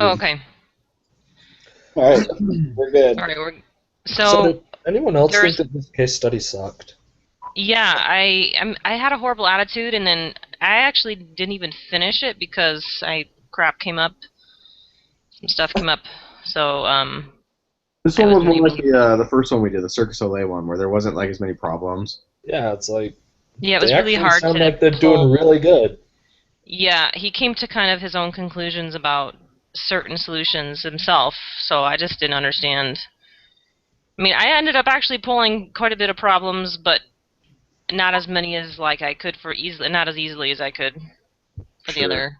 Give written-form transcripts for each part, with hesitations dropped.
Oh, okay. All right, we're good. All right. So So did anyone else think there's that this case study sucked? yeah. I had a horrible attitude, and then I actually didn't even finish it because crap came up, some stuff came up. So This I one was wasn't more like able. the first one we did, the Circus Olay one, where there wasn't like as many problems. Yeah, it's like Yeah, it they was really actually hard sound to like they're doing pull. really good. Yeah, he came to kind of his own conclusions about certain solutions himself, so I just didn't understand. I mean, I ended up actually pulling quite a bit of problems, but not as many as like I could for easily, not as easily as I could for the Sure. other.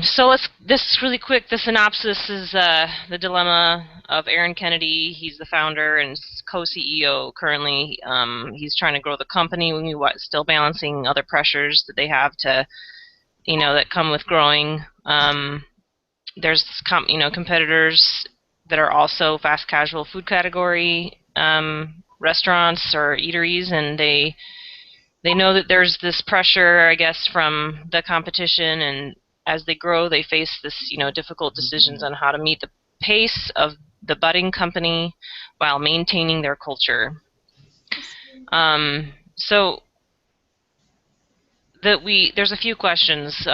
So this really quick. The synopsis is the dilemma of Aaron Kennedy. He's the founder and co-CEO currently. He's trying to grow the company, still balancing other pressures that they have to, that come with growing. There's competitors that are also fast casual food category restaurants or eateries, and they know that there's this pressure, I guess, from the competition, and as they grow, they face this, difficult decisions on how to meet the pace of the budding company while maintaining their culture. So there's a few questions.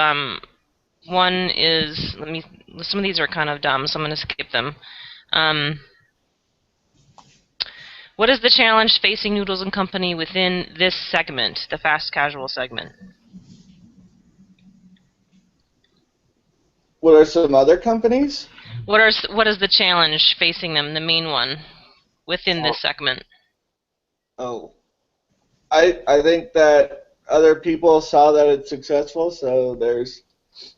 One is some of these are kind of dumb, so I'm going to skip them. Um, what is the challenge facing Noodles and Company within this segment, the fast casual segment? What are some other companies? What is the challenge facing them, the main one, within this segment? Oh, I think that other people saw that it's successful, so there's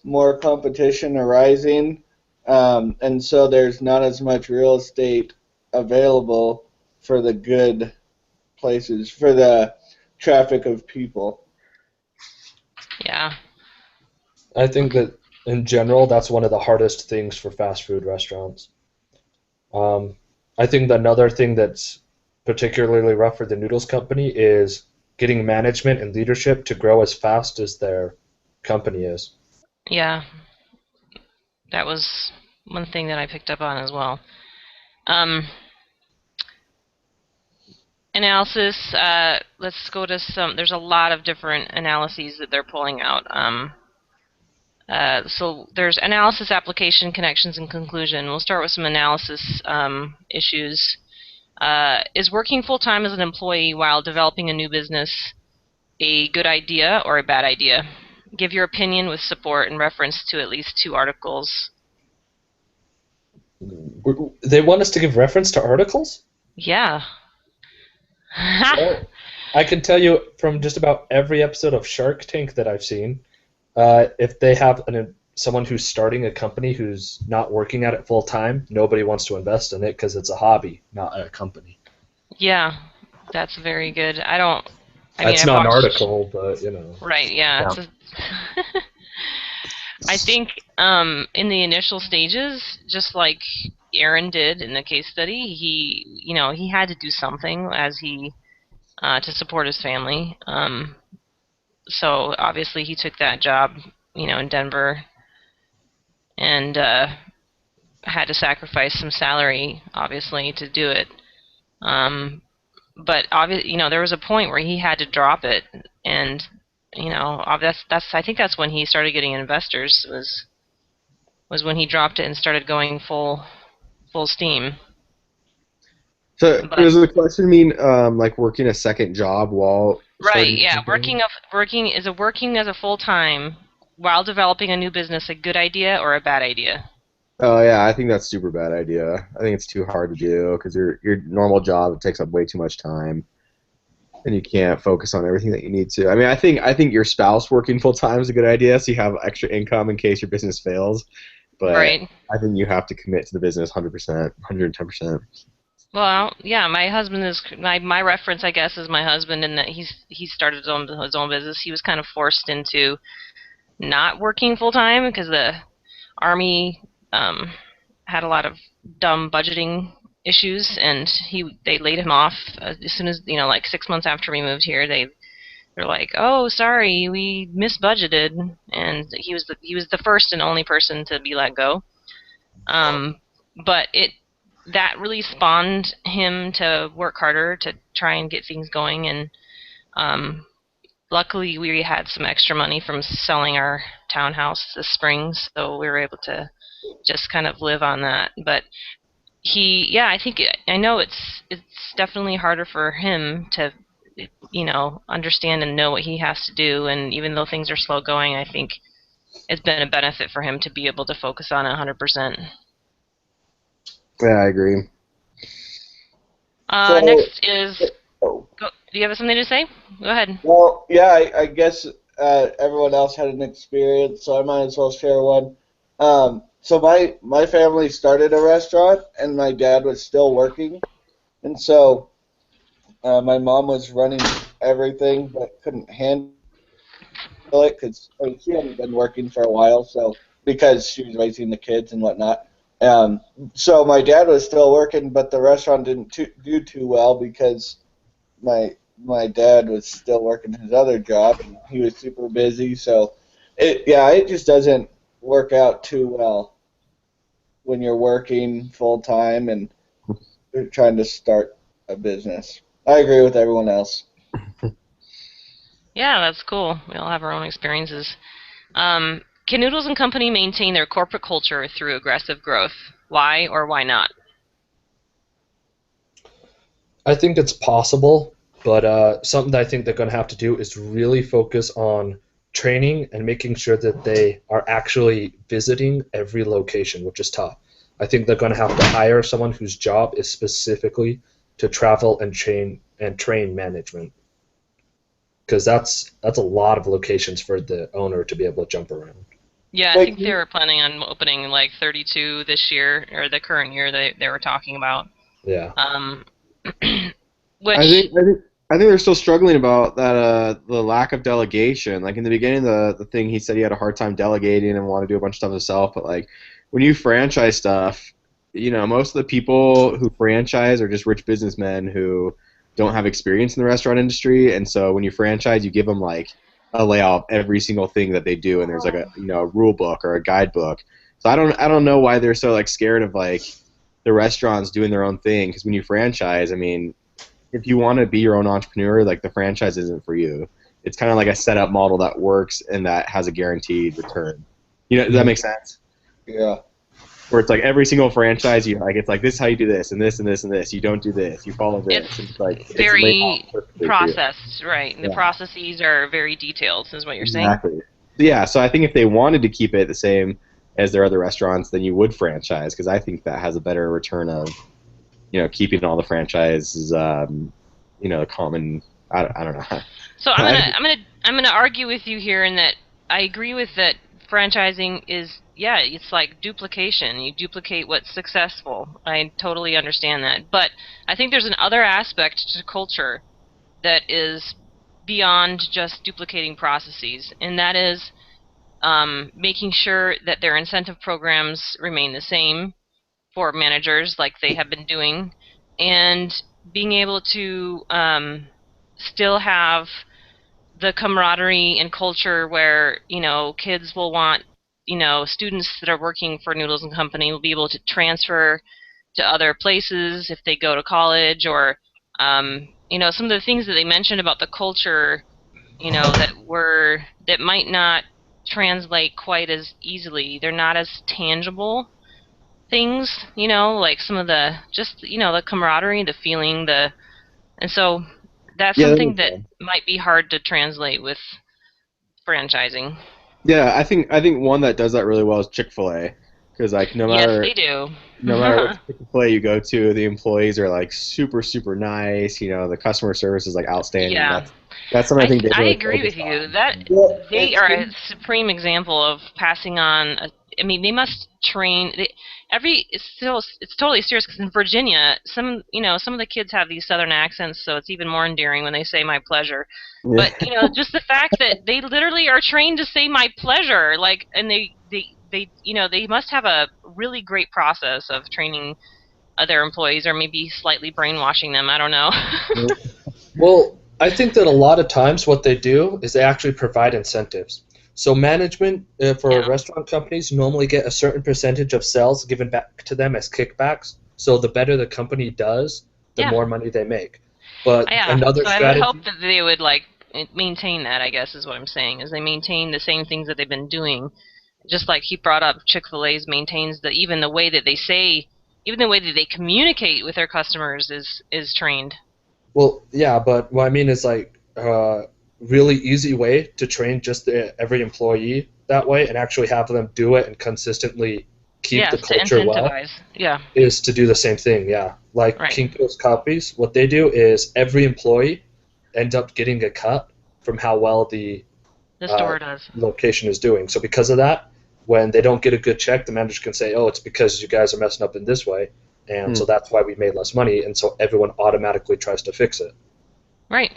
more competition arising, and so there's not as much real estate available for the good places, for the traffic of people. Yeah. I think Okay. that in general, that's one of the hardest things for fast food restaurants. Um, I think another thing that's particularly rough for the Noodles Company is getting management and leadership to grow as fast as their company is. Yeah, that was one thing that I picked up on as well. Um, analysis. Let's go to some. There's a lot of different analyses that they're pulling out. So there's analysis, application, connections, and conclusion. We'll start with some analysis issues. Is working full time as an employee while developing a new business a good idea or a bad idea? Give your opinion with support and reference to at least two articles. They want us to give reference to articles? Yeah. Well, I can tell you from just about every episode of Shark Tank that I've seen, if they have someone who's starting a company who's not working at it full time, nobody wants to invest in it because it's a hobby, not a company. Yeah, that's very good. I don't. I mean, That's I've not an watched. article, but you know. Right. Yeah. Yeah. I think in the initial stages, just like Aaron did in the case study, he had to do something as he to support his family. So obviously he took that job, in Denver, and had to sacrifice some salary, obviously, to do it. Um, but obviously, there was a point where he had to drop it, and that's I think that's when he started getting investors was when he dropped it and started going full steam. So But does the question mean like working a second job while right, starting the yeah, company? working as a full time while developing a new business a good idea or a bad idea? Oh yeah, I think that's a super bad idea. I think it's too hard to do because your normal job takes up way too much time, and you can't focus on everything that you need to. I mean, I think your spouse working full time is a good idea, so you have extra income in case your business fails. But Right. I think you have to commit to the business 100%, 110%. Well, yeah, my husband is my reference, I guess, is my husband in that he started his own business. He was kind of forced into not working full time because the army um, had a lot of dumb budgeting issues, and they laid him off as soon as like 6 months after we moved here. they're like, "Oh, sorry, we misbudgeted," and he was the first and only person to be let go. Um, but that really spawned him to work harder to try and get things going, and um, luckily we had some extra money from selling our townhouse this spring, so we were able to just kind of live on that. But I think I know it's definitely harder for him to understand and know what he has to do, and even though things are slow going, I think it's been a benefit for him to be able to focus on it 100%. Yeah, I agree. So, Next is, oh, do you have something to say? Go ahead. well, yeah, I guess everyone else had an experience, so I might as well share one. So my family started a restaurant, and my dad was still working, and so my mom was running everything, but couldn't handle it because she hadn't been working for a while, so because she was raising the kids and whatnot. Um, so my dad was still working, but the restaurant didn't do too well because my dad was still working his other job and he was super busy. So it just doesn't work out too well when you're working full time and you're trying to start a business. I agree with everyone else. Yeah, that's cool. We all have our own experiences. Can Noodles and Company maintain their corporate culture through aggressive growth? Why or why not? I think it's possible, but something that I think they're going to have to do is really focus on training and making sure that they are actually visiting every location, which is tough. I think they're going to have to hire someone whose job is specifically to travel and train management, because that's a lot of locations for the owner to be able to jump around. Yeah, I Like, think they were planning on opening like 32 this year, or the current year they were talking about. Yeah. Um, I which, think I think I think they're still struggling about that the lack of delegation. Like in the beginning, the thing he said he had a hard time delegating and wanted to do a bunch of stuff himself. But like when you franchise stuff, most of the people who franchise are just rich businessmen who don't have experience in the restaurant industry. And so when you franchise, you give them like a layout of every single thing that they do, and there's like a rule book or a guidebook. So I don't know why they're so like scared of like the restaurants doing their own thing, because when you franchise, I mean, if you want to be your own entrepreneur, like the franchise isn't for you. It's kind of like a setup model that works and that has a guaranteed return. Does that Mhm. make sense? yeah, Where it's like every single franchise, it's like this is how you do this and this and this and this. You don't do this. You follow this. And it's it's like it's laid out very perfectly for you. processed, right? The Yeah, processes are very detailed, is what you're saying. exactly. Yeah, so I think if they wanted to keep it the same as their other restaurants, then you would franchise, because I think that has a better return of keeping all the franchises. The common. I don't know. So I'm I, gonna I'm gonna I'm gonna argue with you here in that I agree with that. Franchising is, yeah, it's like duplication. You duplicate what's successful. I totally understand that, but I think there's another aspect to culture that is beyond just duplicating processes, and that is making sure that their incentive programs remain the same for managers like they have been doing, and being able to still have the camaraderie and culture where kids will want students that are working for Noodles and Company will be able to transfer to other places if they go to college, or some of the things that they mentioned about the culture that might not translate quite as easily. They're not as tangible things, like some of the just the camaraderie, the feeling, and so that's yeah, that something makes that sense. might be hard to translate with franchising. Yeah, I think one that does that really well is Chick-fil-A, because like no Yes, matter they do. no matter which Chick-fil-A you go to, the employees are like super super nice. The customer service is like outstanding. Yeah, That's something I think they've I really agree with focused you on. that well, they are a supreme example of passing on. I mean, they must train. It's totally serious because in Virginia, some of the kids have these southern accents, so it's even more endearing when they say "my pleasure." Yeah, But just the fact that they literally are trained to say "my pleasure," like, and they must have a really great process of training their employees, or maybe slightly brainwashing them. I don't know. Well, I think that a lot of times what they do is they actually provide incentives. So management for Yeah. restaurant companies normally get a certain percentage of sales given back to them as kickbacks. So the better the company does, the Yeah. more money they make. But Yeah. another So I would hope strategy, that they would like maintain that. I guess is what I'm saying. Is they maintain the same things that they've been doing. Just like he brought up, Chick-fil-A's maintains that even the way that they say, even the way that they communicate with their customers is trained. well, yeah, but what I mean is like really easy way to train just every employee that way and actually have them do it and consistently keep the Yes, to culture well incentivize. Yeah. is to do the same thing. Yeah, like Right. Kinko's copies, what they do is every employee ends up getting a cut from how well the The uh, store does. location is doing. So because of that, when they don't get a good check, the manager can say, "Oh, it's because you guys are messing up in this way," and Hmm. so that's why we made less money. And so everyone automatically tries to fix it. Right.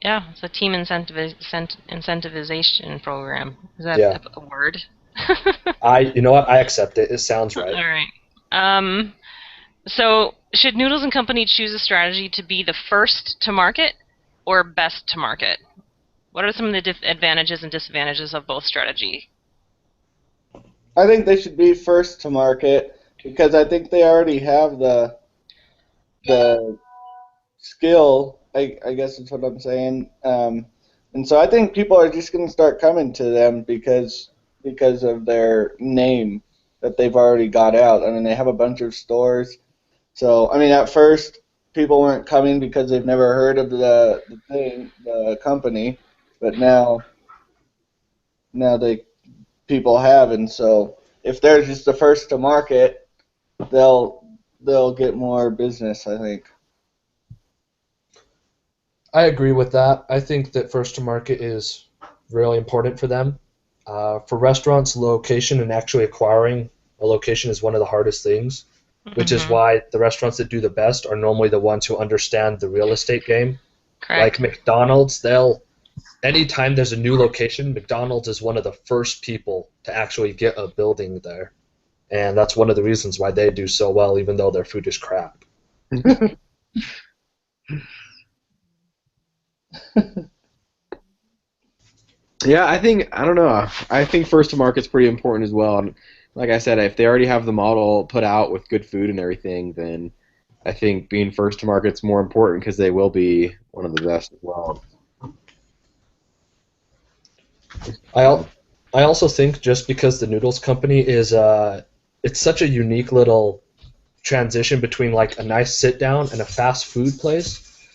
Yeah, it's a team incentivization program. Is that Yeah, a word? you know what? I accept it. It sounds All right. right. Um, so should Noodles and Company choose a strategy to be the first to market or best to market? What are some of the advantages and disadvantages of both strategy? I think they should be first to market because I think they already have the skill. I guess that's what I'm saying. And so I think people are just going to start coming to them because of their name that they've already got out. I mean, they have a bunch of stores. So I mean, at first people weren't coming because they've never heard of the company, but now they people have, and so if they're just the first to market, they'll they'll get more business, I think. I agree with that. I think that first to market is really important for them. For restaurants, location and actually acquiring a location is one of the hardest things, which is Mm-hmm. why the restaurants that do the best are normally the ones who understand the real estate game. Like Correct. McDonald's, they'll anytime there's a new location, McDonald's is one of the first people to actually get a building there. And that's one of the reasons why they do so well, even though their food is crap. Yeah, I don't know. I think first to market's pretty important as well. And like I said, if they already have the model put out with good food and everything, then I think being first to market's more important because they will be one of the best as well. I al- I also think just because the Noodles Company is it's such a unique little transition between like a nice sit down and a fast food place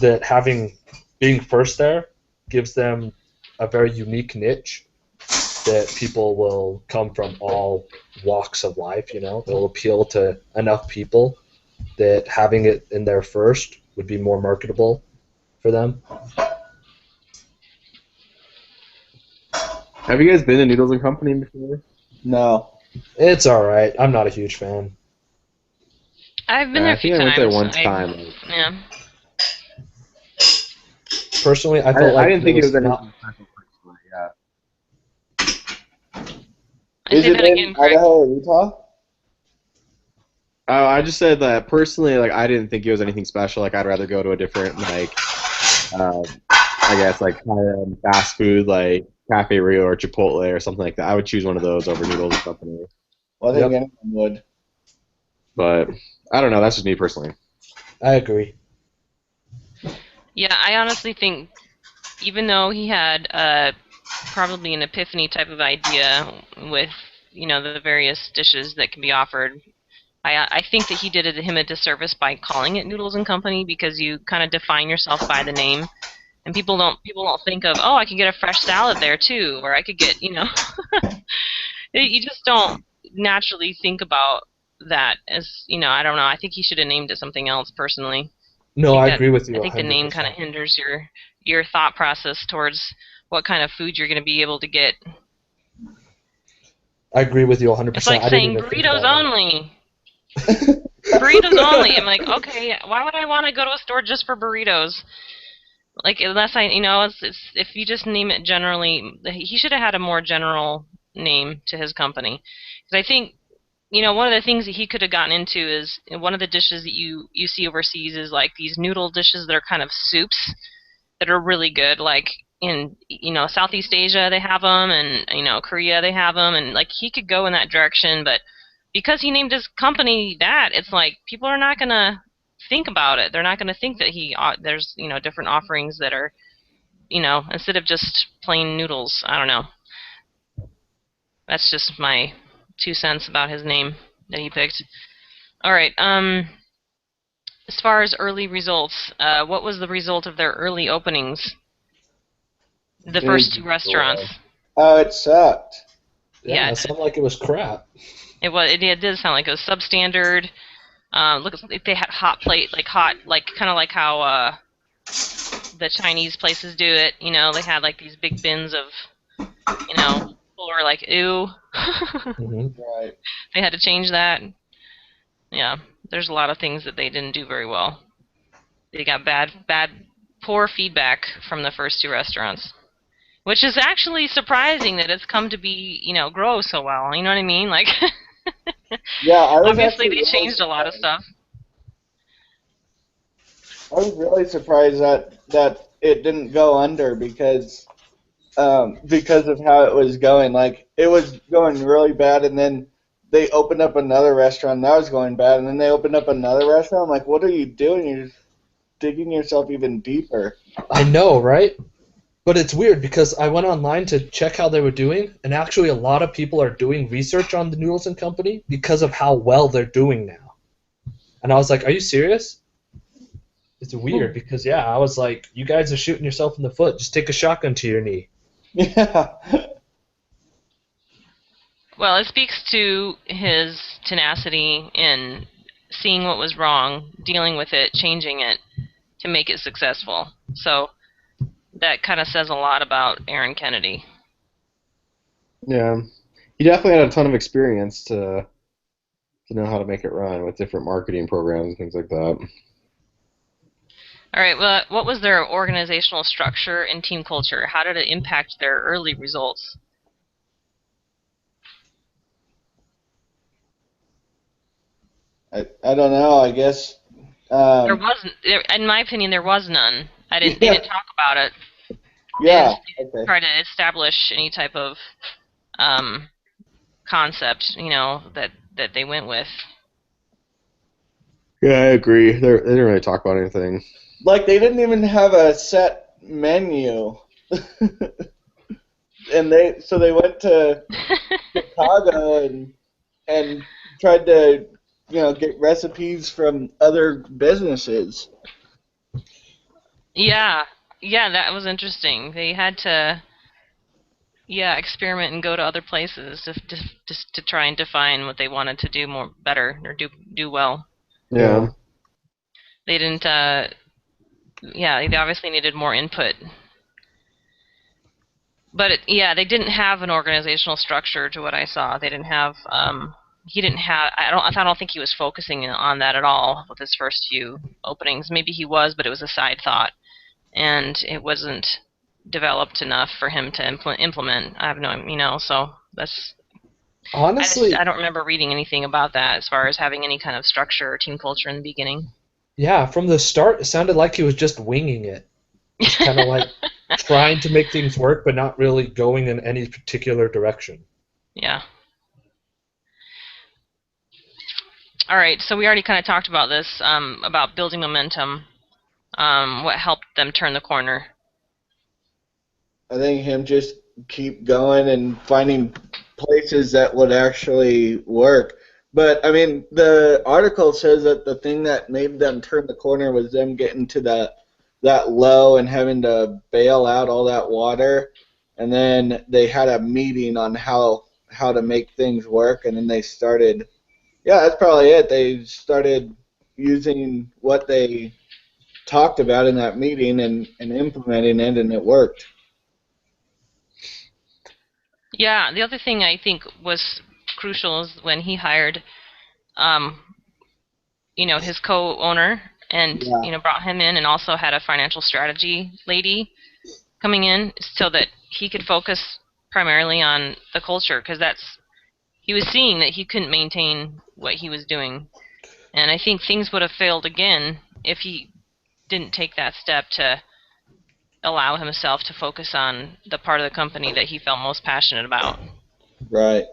that having being first there gives them a very unique niche that people will come from all walks of life, you know. It'll appeal to enough people that having it in there first would be more marketable for them. Have you guys been to Noodles and Company before? No. It's all right. I'm not a huge fan. I've been there I a few think I went there times. one time. Yeah. Personally, I felt I like didn't there think it was was not. anything special personally. Yeah. I Is say it that in again, Craig. Idaho or Utah? Oh, I just said that personally, like I didn't think it was anything special. Like I'd rather go to a different uh, I guess like high-end fast food like Cafe Rio or Chipotle or something like that. I would choose one of those over Noodles and Company. Well, I think Yep, anyone would. But I don't know. That's just me personally. I agree. Yeah, I honestly think even though he had probably an epiphany type of idea with the various dishes that can be offered, I think that he did him a disservice by calling it Noodles and Company because you kind of define yourself by the name, and people don't think of, oh, I could get a fresh salad there too, or I could get you just don't naturally think about that as I don't know. I think he should have named it something else personally. I No, think I that agree with I you think the name kind of 100%. hinders your thought process towards what kind of food you're going to be able to get. I agree with you It's 100%. like I didn't saying even think burritos about that. only. Burritos only. I'm like, okay, why would I want to go to a store just for burritos? Like, unless it's if you just name it generally, he should have had a more general name to his company. Because I think one of the things that he could have gotten into is one of the dishes that you see overseas is like these noodle dishes that are kind of soups that are really good. Like in Southeast Asia they have them, and Korea they have them, and like he could go in that direction, but because he named his company that, it's like people are not gonna think about it. They're not gonna think that there's different offerings that are instead of just plain noodles. I don't know. That's just my 2 cents about his name that he picked. All right. As far as early results, what was the result of their early openings? The first two restaurants. Oh, it sucked. Yeah, Yeah, it sounded like it was crap. it was. It did sound like it was substandard. Look, they had hot plate, like hot, like kind of like how the Chinese places do it. They had like these big bins of, people were like, ew. Hmm. Right. They had to change that. Yeah, there's a lot of things that they didn't do very well. They got poor feedback from the first two restaurants, which is actually surprising that it's come to be, grow so well. You know what I mean? Like, Yeah, I was obviously actually they really changed a lot of surprised. stuff. I was really surprised that it didn't go under because of how it was going. Like it was going really bad, and then they opened up another restaurant and that was going bad, and then they opened up another restaurant. I'm like, what are you doing? You're just digging yourself even deeper. I know, right? But it's weird because I went online to check how they were doing, and actually a lot of people are doing research on the Noodles and Company because of how well they're doing now. And I was like, are you serious? It's weird because, yeah, I was like, you guys are shooting yourself in the foot. Just take a shotgun to your knee. Yeah. Well, it speaks to his tenacity in seeing what was wrong, dealing with it, changing it to make it successful. So that kind of says a lot about Aaron Kennedy. Yeah, he definitely had a ton of experience to know how to make it run with different marketing programs and things like that. All right, well, what was their organizational structure and team culture? How did it impact their early results? I don't know. I guess. There Um, wasn't, in my opinion, there was none. They yeah. didn't talk about it. Yeah. They didn't Okay. try to establish any type of um, concept, that they went with. Yeah, I agree. They didn't really talk about anything. Like they didn't even have a set menu, and they went to Chicago and tried to get recipes from other businesses. Yeah, yeah, that was interesting. They had to, yeah, experiment and go to other places to try and define what they wanted to do more better or do well. Yeah. They didn't. Yeah, they obviously needed more input. But yeah, they didn't have an organizational structure to what I saw. They didn't have. He didn't have. I don't think he was focusing on that at all with his first few openings. Maybe he was, but it was a side thought, and it wasn't developed enough for him to implement. I have no, so that's. I Honestly, don't remember reading anything about that as far as having any kind of structure or team culture in the beginning. yeah, from the start, it sounded like he was just winging it. Just kind of like trying to make things work, but not really going in any particular direction. Yeah. All right. So we already kind of talked about this, about building momentum. What helped them turn the corner? I think him just keep going and finding places that would actually work. But I mean, the article says that the thing that made them turn the corner was them getting to that low and having to bail out all that water, and then they had a meeting on how to make things work, and then they started. Yeah, that's probably it. They started using what they talked about in that meeting and implementing it, and it worked. Yeah. The other thing I think was crucial is when he hired, um, his co-owner, and Yeah. brought him in, and also had a financial strategy lady coming in so that he could focus primarily on the culture, because he was seeing that he couldn't maintain what he was doing, and I think things would have failed again if he didn't take that step to allow himself to focus on the part of the company that he felt most passionate about. Right.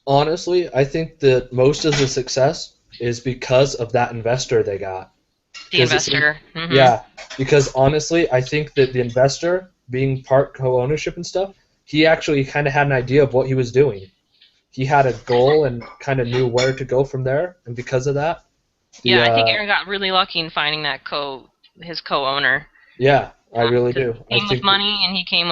Honestly, I think that most of the success is because of that investor they got. The Because investor. Mm-hmm. yeah, because honestly, I think that the investor, being part co-ownership and stuff, he actually kind of had an idea of what he was doing. He had a goal and kind of knew where to go from there, and because of that, the Yeah, I think Aaron got really lucky in finding that his co-owner. yeah, I really 'Cause do. he I came with think that money, and he came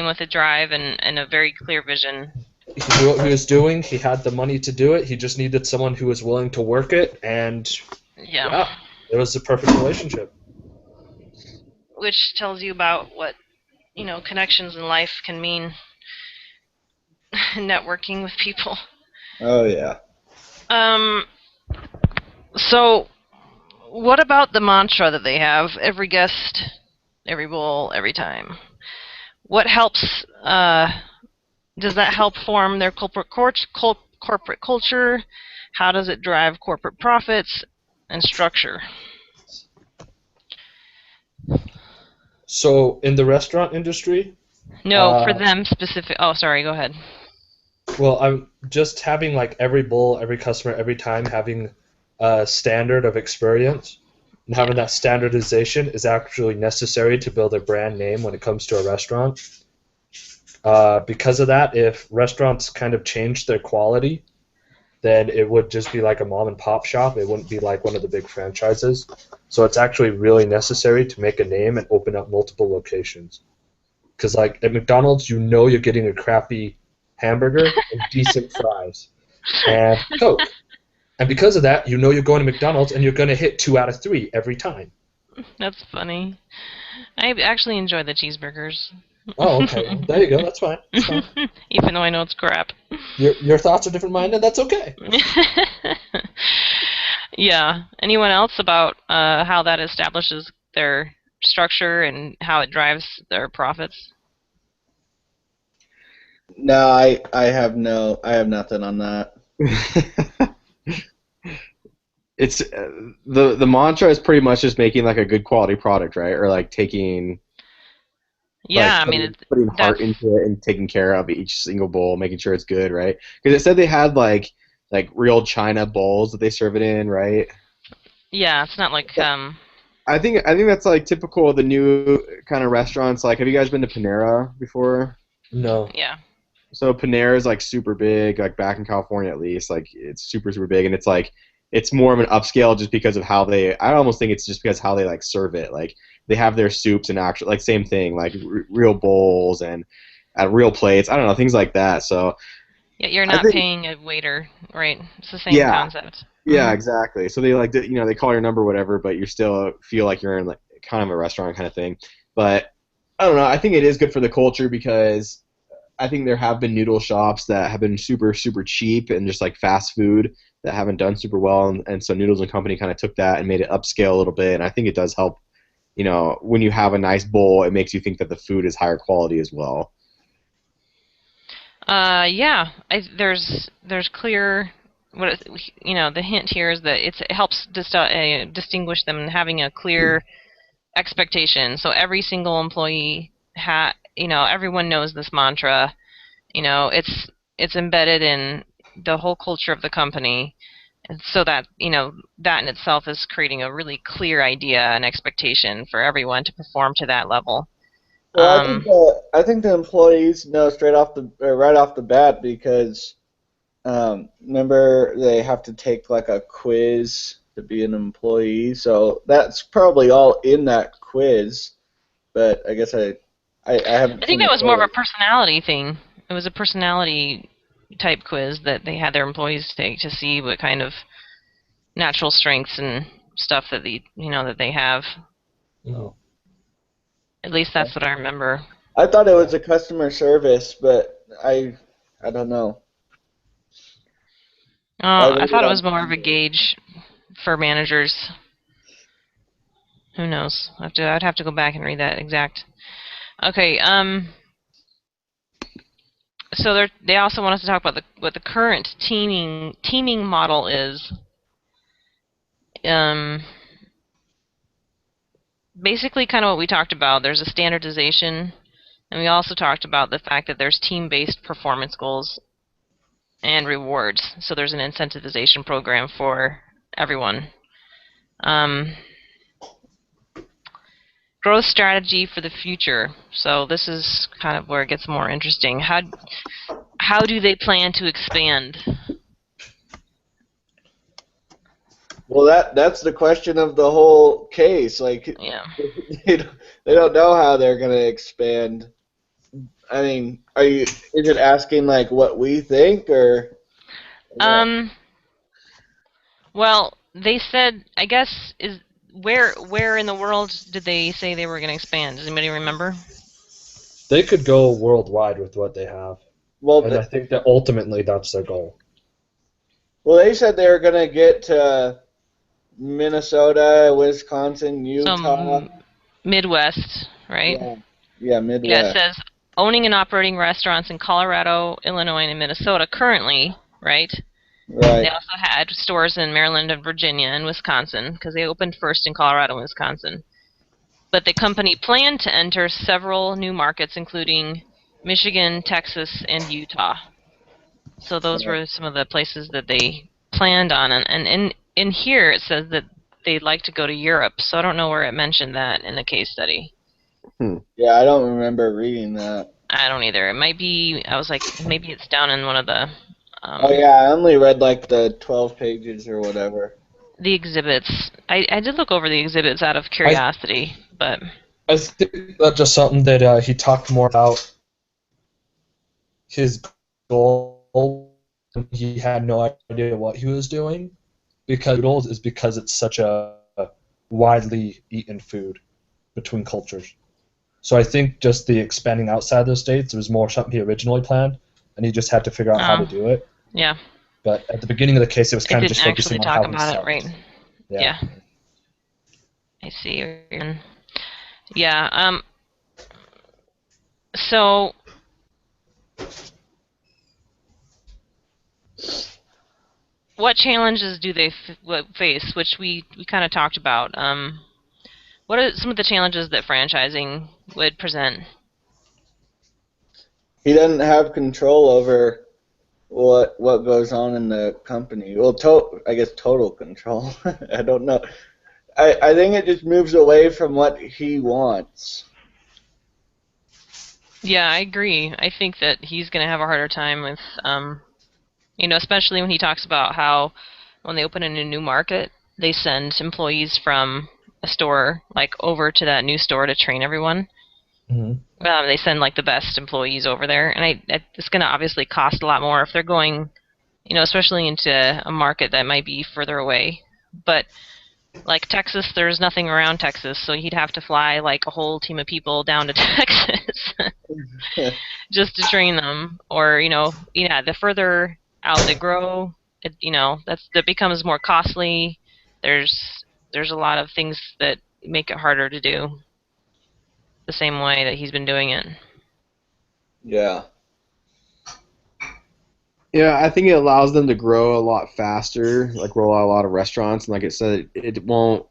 with a drive and a very clear vision. he knew what he was doing. He had the money to do it. He just needed someone who was willing to work it, and Yeah, yeah, it was a perfect relationship. which tells you about what connections in life can mean. Networking with people. Oh yeah. Um. So, what about the mantra that they have? Every guest, every bowl, every time. What helps? Does that help form their corporate culture? How does it drive corporate profits and structure? So in the restaurant industry, No, for uh, them specific. Oh, sorry. Go ahead. well, I'm just having like every bowl, every customer, every time having a standard of experience, and Yeah. having that standardization is actually necessary to build a brand name when it comes to a restaurant. Because of that, if restaurants kind of change their quality, then it would just be like a mom and pop shop. It wouldn't be like one of the big franchises. So it's actually really necessary to make a name and open up multiple locations. Because like at McDonald's, you know you're getting a crappy hamburger and decent fries and Coke. And because of that, you know you're going to McDonald's and you're going to hit 2 out of 3 every time. That's funny. I actually enjoy the cheeseburgers. Oh, okay. Well, there you go. That's fine. That's fine. Even though I know it's crap. Your thoughts are different mine, and that's okay. Yeah. Anyone else about how that establishes their structure and how it drives their profits? No, I have nothing on that. It's the mantra is pretty much just making like a good quality product, right? Or like taking Yeah, like I mean putting that's heart into it and taking care of each single bowl, making sure it's good, right? Because it said they had like real China bowls that they serve it in, right? yeah, it's not like I think that's like typical of the new kind of restaurants. Like, have you guys been to Panera before? No. yeah. So Panera is like super big, like back in California at least, like it's super super big, and it's like it's more of an upscale just because of how they. I almost think it's just because how they like serve it. Like they have their soups and actual like same thing, like real bowls and real plates. I don't know things like that. So Yeah, you're I not think paying a waiter, right? It's the same yeah, concept. yeah, exactly. So they like they call your number or whatever, but you still feel like you're in like kind of a restaurant kind of thing. But I don't know. I think it is good for the culture because I think there have been noodle shops that have been super super cheap and just like fast food that haven't done super well, and so Noodles and Company kind of took that and made it upscale a little bit, and I think it does help. When you have a nice bowl, it makes you think that the food is higher quality as well. Yeah. There's clear. The hint here is that it helps distinguish them in having a clear expectation. So every single employee everyone knows this mantra. It's embedded in the whole culture of the company, and so that that in itself is creating a really clear idea and expectation for everyone to perform to that level. Well, I think the employees know right off the bat because remember they have to take like a quiz to be an employee, so that's probably all in that quiz. But I guess I haven't I think seen that the was more of a quiz. personality thing. It was a personality type quiz that they had their employees take to see what kind of natural strengths and stuff that they have. Oh. At least that's what I remember. I thought it was a customer service, but I don't know. I I really thought it was don't. more of a gauge for managers. Who knows? I'd have to go back and read that exact. Okay. So they also want us to talk about what the current teaming model is. Um. basically kind of what we talked about. There's a standardization, and we also talked about the fact that there's team-based performance goals and rewards. So there's an incentivization program for everyone. Um, Growth strategy for the future. So this is kind of where it gets more interesting. How do they plan to expand? Well, that's the question of the whole case. Like, Yeah. they don't know how they're going to expand. I mean, is it asking like what we think or what? Um. Well, they said. I guess is where in the world did they say they were going to expand? Does anybody remember? They could go worldwide with what they have, Well, and I think that ultimately that's their goal. well, they said they were going to get to Minnesota, Wisconsin, Utah. Some Midwest, right? Yeah, yeah, Yeah, it Midwest. says owning and operating restaurants in Colorado, Illinois, and Minnesota currently, right? They Right. also had stores in Maryland and Virginia and Wisconsin because they opened first in Colorado and Wisconsin. But the company planned to enter several new markets, including Michigan, Texas, and Utah. So those Right. were some of the places that they planned on. And in here it says that they'd like to go to Europe. So I don't know where it mentioned that in the case study. Yeah, I don't remember reading that. I don't either. It might be. I was like, maybe it's down in one of Oh yeah, I only read like the 12 pages or whatever. the exhibits. I did look over the exhibits out of I curiosity, but I think that's just something that he talked more about his goal. He had no idea what he was doing because noodles is because it's such a widely eaten food between cultures. So I think just the expanding outside the states was more something he originally planned, and he just had to figure out how to do it. yeah, But at the beginning of the case, it was it kind of didn't just actually focusing on talk how he about it, right? sucked. Yeah, Yeah. I see. Yeah. So what challenges do they face? Which we kind of talked about. What are some of the challenges that franchising would present? He doesn't have control over what goes on in the company. Well, I guess total control. I don't know. I think it just moves away from what he wants. Yeah, I agree. I think that he's going to have a harder time with, especially when he talks about how when they open in a new market, they send employees from a store like over to that new store to train everyone. Mm-hmm. They send like the best employees over there, and it's going to obviously cost a lot more if they're going, especially into a market that might be further away. But like Texas, there's nothing around Texas, so he'd have to fly like a whole team of people down to Texas just to train them. Or the further out they grow, that becomes more costly. There's a lot of things that make it harder to do the same way that he's been doing it. Yeah. Yeah, I think it allows them to grow a lot faster, like roll out a lot of restaurants, and like I said, it won't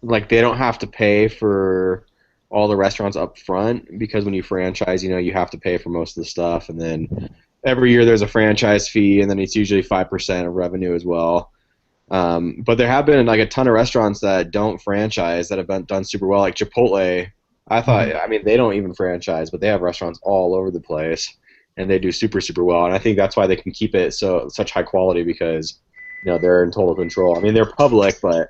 like they don't have to pay for all the restaurants up front because when you franchise, you have to pay for most of the stuff, and then every year there's a franchise fee, and then it's usually 5% of revenue as well. But there have been like a ton of restaurants that don't franchise that have been done super well, like Chipotle. I thought, I mean, they don't even franchise, but they have restaurants all over the place, and they do super super well. And I think that's why they can keep it such high quality because they're in total control. I mean, they're public, but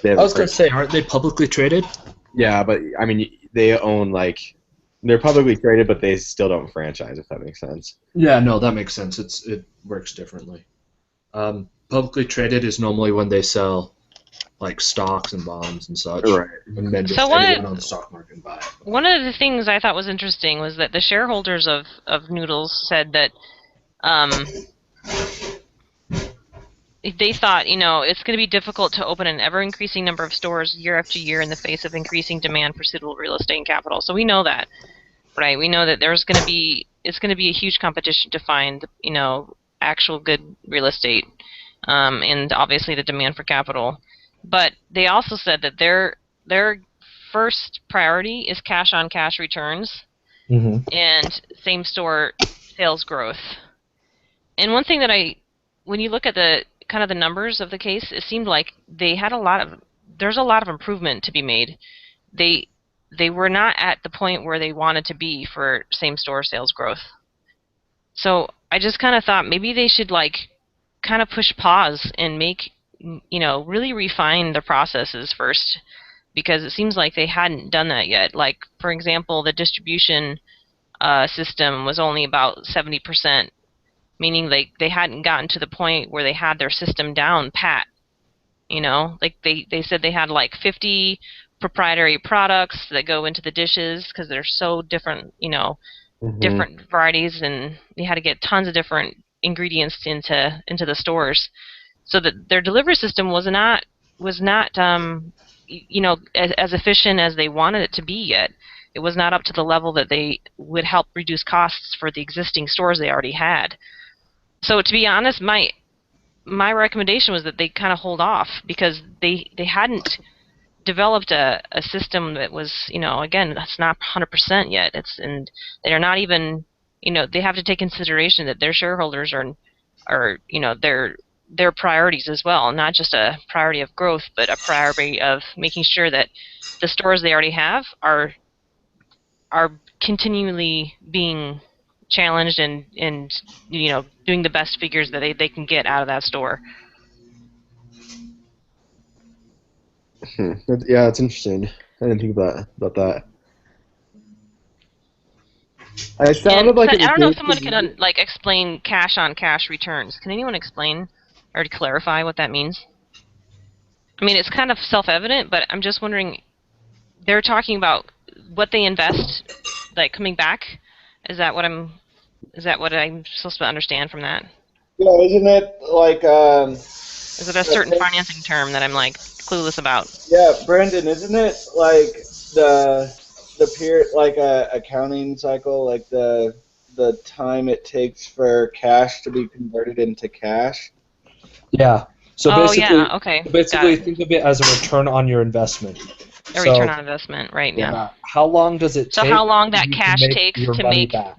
they have I was gonna say, aren't they publicly traded? yeah, but I mean, they own like they're publicly traded, but they still don't franchise, if that makes sense. Yeah, no, that makes sense. It works differently. Publicly traded is normally when they sell like stocks and bonds and such, Right. and then just So anyone on the stock market can buy it. one of the things I thought was interesting was that the shareholders of Noodles said that they thought, it's going to be difficult to open an ever-increasing number of stores year after year in the face of increasing demand for suitable real estate and capital. So we know that, right? We know that it's going to be a huge competition to find, actual good real estate, and obviously the demand for capital. But they also said that their first priority is cash-on-cash returns Mm-hmm. and same-store sales growth. And one thing that when you look at the kind of the numbers of the case, it seemed like there's a lot of improvement to be made. They were not at the point where they wanted to be for same-store sales growth. So I just kind of thought maybe they should kind of push pause and really refine the processes first, because it seems like they hadn't done that yet. Like, for example, the distribution system was only about 70%, meaning they hadn't gotten to the point where they had their system down pat. Like they said they had like 50 proprietary products that go into the dishes because they're so different, Mm-hmm. different varieties, and they had to get tons of different ingredients into the stores, so that their delivery system was not as efficient as they wanted it to be yet. It was not up to the level that they would help reduce costs for the existing stores they already had. So to be honest, my recommendation was that they kind of hold off, because they hadn't developed a system that was, again, that's not 100% yet. And they're not even, they have to take consideration that their shareholders are their priorities as well, not just a priority of growth, but a priority of making sure that the stores they already have are continually being challenged and doing the best figures that they can get out of that store. Yeah, that's interesting. I didn't think about that. It And sounded like it I was don't know if someone basically. can explain cash-on-cash returns. Can anyone explain or clarify what that means? I mean, it's kind of self-evident, but I'm just wondering. They're talking about what they invest, like coming back. Is that what I'm supposed to understand from that? Yeah, isn't it like Is it a certain financing term that I'm clueless about? yeah, Brendan, isn't it like the period, like a accounting cycle, like the time it takes for cash to be converted into cash? Yeah. So Oh basically, yeah, okay, got basically it. think of it as a return on your investment. A return So on investment, right? Yeah. yeah, how long does it So take how long for that you to cash make takes your to money make, back?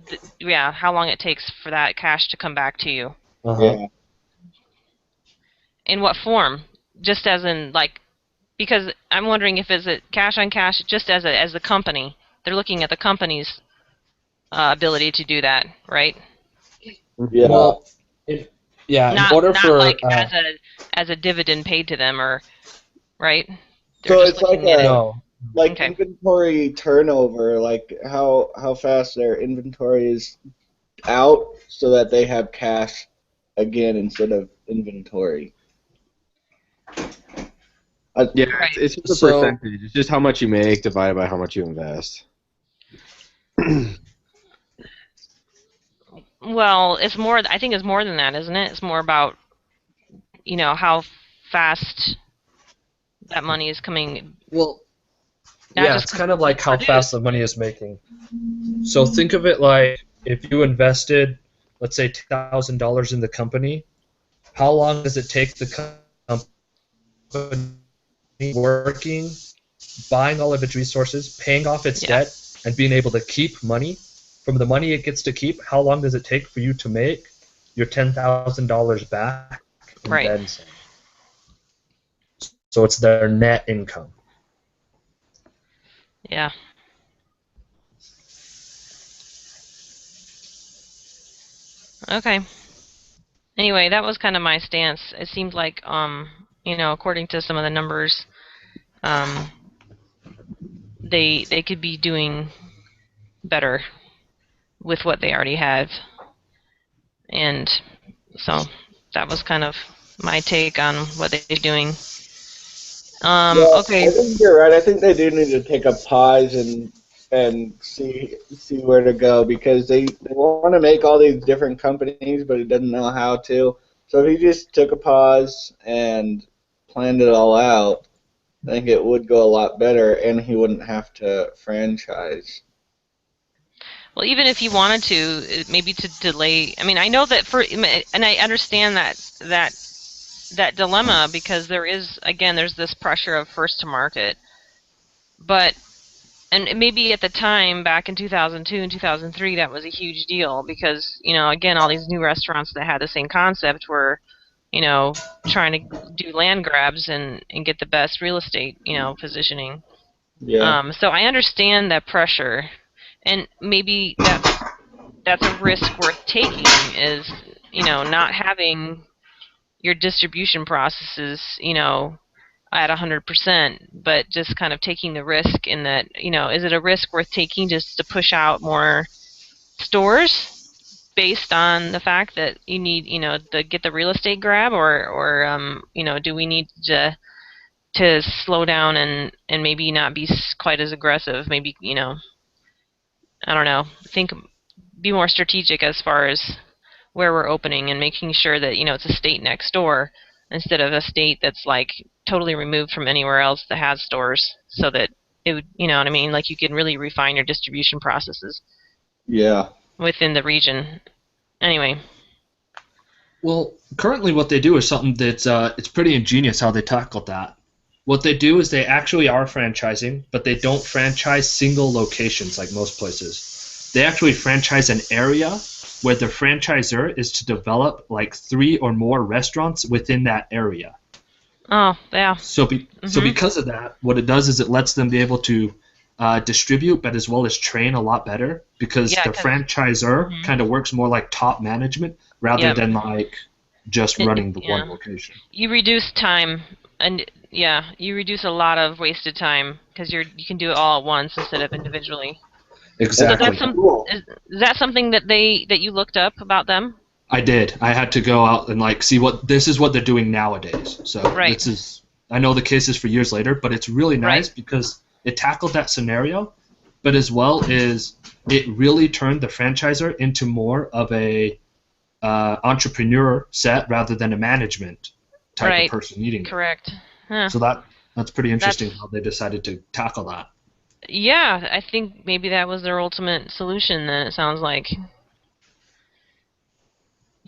how long it takes for that cash to come back to you? Uh-huh. Yeah. In what form? Just as in because I'm wondering if is it cash on cash just as the company. They're looking at the company's ability to do that, right? Yeah. Well, yeah, in order Not for like as a dividend paid to them, or right? They're So just it's like looking at it. no, like Okay. inventory turnover, like how fast their inventory is out, so that they have cash again instead of inventory. Yeah, Right. it's just a so percentage. It's just how much you make divided by how much you invest. Well, it's more. I think it's more than that, isn't it? It's more about how fast that money is coming. well, Not yeah, just it's because kind of it's being like how fast the produced. money is making. So think of it like if you invested, let's say, $10,000 in the company, how long does it take the company working, buying all of its resources, paying off its Yeah. debt, and being able to keep money? From the money it gets to keep, how long does it take for you to make your $10,000 back and Right. then some? So it's their net income. Yeah. Okay. Anyway, that was kind of my stance. It seemed like, according to some of the numbers, um, they could be doing better with what they already have, and so that was kind of my take on what they're doing. Yeah, Okay. I think you're right. I think they do need to take a pause and see where to go, because they want to make all these different companies, but it doesn't know how to. So if he just took a pause and planned it all out, I think it would go a lot better, and he wouldn't have to franchise. Well, even if you wanted to, maybe to delay. I mean, I know that and I understand that dilemma, because there's this pressure of first to market. but and maybe at the time back in 2002 and 2003 that was a huge deal because again all these new restaurants that had the same concept were trying to do land grabs and get the best real estate positioning. Yeah. So I understand that pressure, and maybe that's a risk worth taking is not having your distribution processes at 100%, but just kind of taking the risk in that is it a risk worth taking just to push out more stores based on the fact that you need to get the real estate grab, or do we need to slow down and maybe not be quite as aggressive, maybe I don't know, be more strategic as far as where we're opening and making sure that it's a state next door instead of a state that's like totally removed from anywhere else that has stores, so that it would, what I mean, like you can really refine your distribution processes Yeah. within the region. Anyway. Well, currently what they do is something that's it's pretty ingenious how they tackled that. What they do is they actually are franchising, but they don't franchise single locations like most places. They actually franchise an area where the franchisor is to develop like 3 or more restaurants within that area. Oh, yeah. So because of that, what it does is it lets them be able to distribute, but as well as train a lot better because Yeah, the franchisor kind of works more like top management rather than like just running the one location. You reduce time, and you reduce a lot of wasted time because you can do it all at once instead of individually. Exactly. So Cool. is that something that you looked up about them? I did. I had to go out and like see what this is what they're doing nowadays. So Right. this is I know the case is for years later, but it's really nice Right. because it tackled that scenario, but as well as it really turned the franchisor into more of a entrepreneur set rather than a management type Right. of person leading it. Correct. Huh. So that's pretty interesting how they decided to tackle that. Yeah, I think maybe that was their ultimate solution. Then it sounds like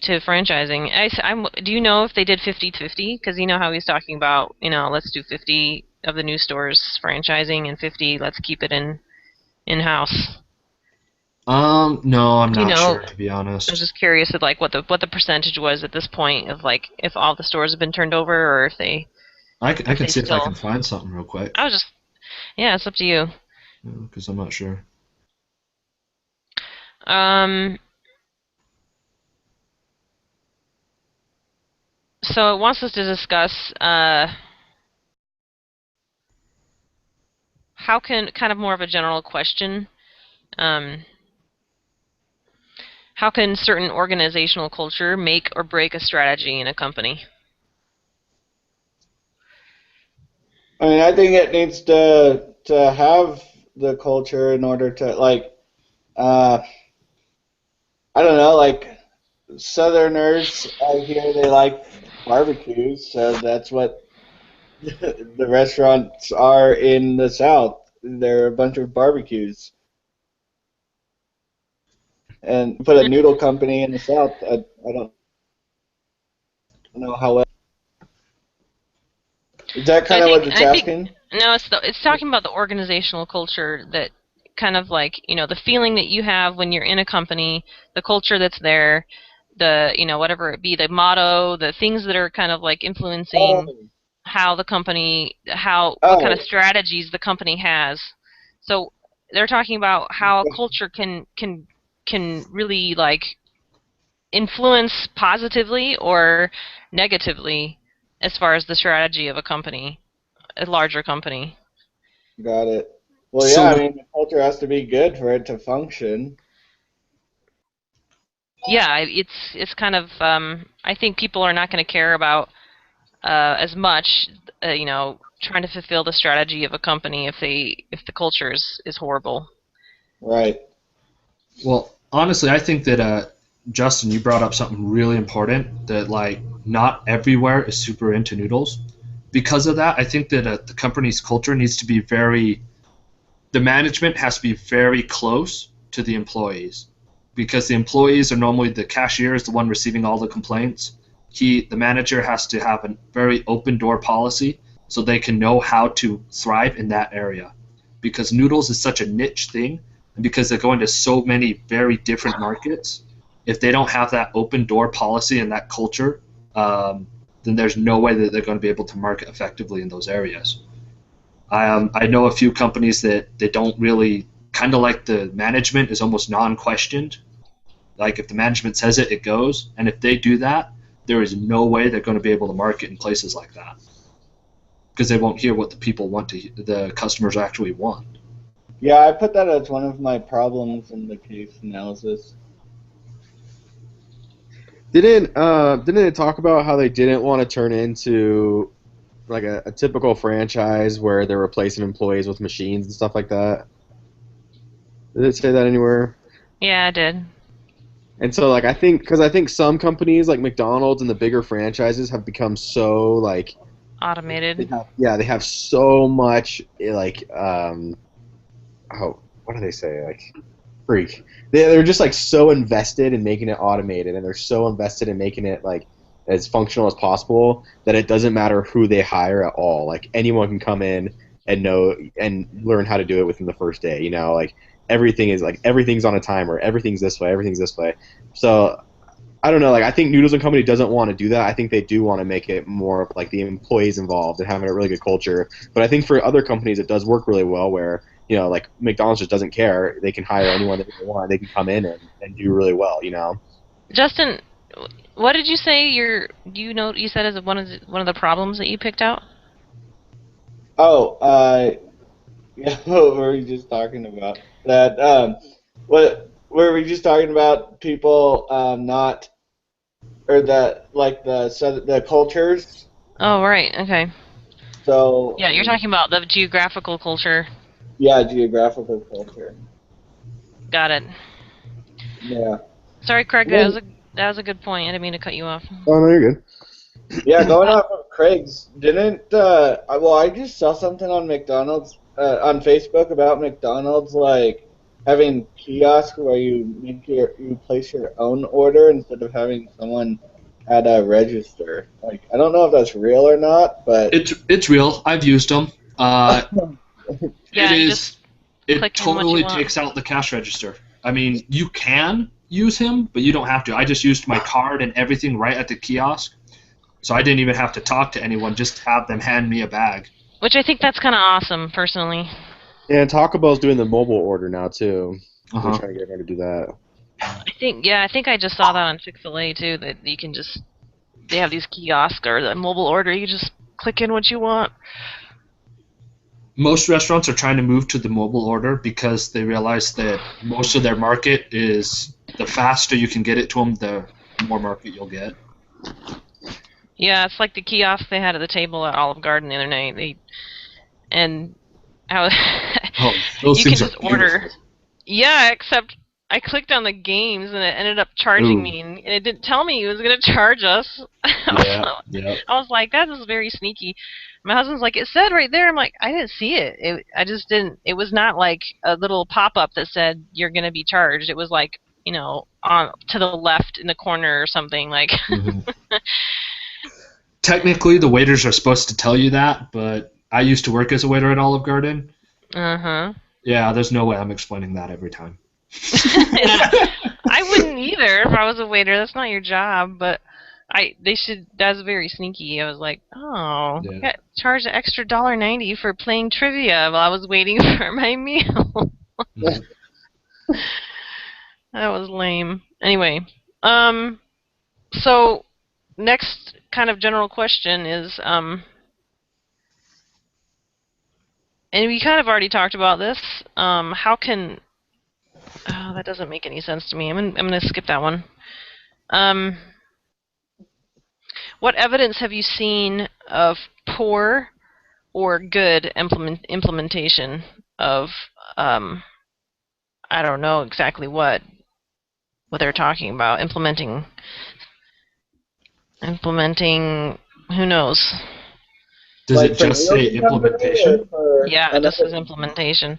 to franchising. Do you know if they did 50-50? Because you know how he's talking about let's do 50 of the new stores franchising and 50 let's keep it in house. No, I'm Do you not know? sure to be I was honest. just curious of like what the percentage was at this point of like if all the stores have been turned over or if they I can they see if I still. can find something real quick I was just it's up to you. because I'm not sure. Um, so it wants us to discuss how can kind of more of a general question. Um, how can certain organizational culture make or break a strategy in a company? I mean, I think it needs to have the culture in order to like I don't know, like Southerners out here they like barbecues, so that's what the restaurants are in the South. They're a bunch of barbecues. And put a noodle company in the South, I don't know how well. Is that So kind of what it's I think asking? no, it's talking about the organizational culture that kind of like the feeling that you have when you're in a company, the culture that's there, the whatever it be, the motto, the things that are kind of like influencing Oh, how the company, what kind of oh, strategies the company has. So they're talking about how culture can really like influence positively or negatively as far as the strategy of a company, a larger company. got it. Well, So yeah, I with mean, the culture has to be good for it to function. Yeah, it's kind of I think people are not going to care about as much trying to fulfill the strategy of a company if the culture is horrible. Right. Well, honestly, I think that Justin, you brought up something really important that like not everywhere is super into noodles. Because of that, I think that the company's culture needs to be the management has to be very close to the employees because the employees are normally the cashier is the one receiving all the complaints. The manager has to have a very open door policy so they can know how to thrive in that area. because noodles is such a niche thing, and because they're going to so many very different markets. If they don't have that open door policy and that culture, then there's no way that they're going to be able to market effectively in those areas. I know a few companies that they don't really, kind of like the management is almost non-questioned. Like if the management says it, it goes. And if they do that, there is no way they're going to be able to market in places like that because they won't hear what the people want to, the customers actually want. Yeah, I put that as one of my problems in the case analysis. Didn't it talk about how they didn't want to turn into like a typical franchise where they're replacing employees with machines and stuff like that? Did it say that anywhere? Yeah, I did. And so like I think some companies like McDonald's and the bigger franchises have become so like Automated. they have so much like what do they say, like freak, they're just like so invested in making it automated, and they're so invested in making it like as functional as possible that it doesn't matter who they hire at all. Like anyone can come in and know and learn how to do it within the first day. Like everything's on a timer, everything's this way. So I don't know. Like I think Noodles and Company doesn't want to do that. I think they do want to make it more of like the employees involved and having a really good culture. But I think for other companies it does work really well where like McDonald's just doesn't care. They can hire anyone that they want. They can come in and do really well. Justin, what did you say? You said as one of the problems that you picked out. Oh, yeah, what were we just talking about? That, what were we just talking about? People, not, or that, like the cultures. Oh, right. Okay. So, Yeah, you're talking about the geographical culture. yeah, geographical culture. Got it. Yeah. Sorry, Craig. Well, That was a good point. I didn't mean to cut you off. Oh no, you're good. yeah, going off of Craig's, I just saw something on McDonald's, on Facebook about McDonald's, like, having kiosks where you place your own order instead of having someone at a register. Like, I don't know if that's real or not, but It's real. I've used them. Yeah, It you is. just It click in what you totally want. takes out the cash register. I mean, you can use him, but you don't have to. I just used my card and everything right at the kiosk, so I didn't even have to talk to anyone. Just have them hand me a bag. Which I think that's kind of awesome, personally. Yeah, and Taco Bell's doing the mobile order now too. They're Uh-huh. trying to get everyone to do that. I think I just saw that on Chick-fil-A too. That you can they have these kiosks or the mobile order. You just click in what you want. Most restaurants are trying to move to the mobile order because they realize that most of their market is the faster you can get it to them, the more market you'll get. Yeah, it's like the kiosk they had at the table at Olive Garden the other night. How Oh, those you can things are just order. beautiful. Yeah, except I clicked on the games and it ended up charging Ooh. me, and it didn't tell me it was going to charge us. Yeah. I was like, that is very sneaky. My husband's like, it said right there. I'm like, I didn't see it. I just didn't. It was not like a little pop-up that said you're going to be charged. It was like, on to the left in the corner or something like. Mm-hmm. Technically, the waiters are supposed to tell you that, but I used to work as a waiter at Olive Garden. Uh-huh. Yeah, there's no way I'm explaining that every time. I wouldn't either if I was a waiter. That's not your job, but they should. That's very sneaky. I was like, oh, Yeah. I got charged an extra $1.90 for playing trivia while I was waiting for my meal. Mhm. That was lame. Anyway, so next kind of general question is, and we kind of already talked about this. How can that doesn't make any sense to me. I'm gonna skip that one. Um, what evidence have you seen of poor or good implementation of I don't know exactly what they're talking about implementing who knows. Does like it for just say Noodles Company or implementation? for Yeah, it just another. says implementation.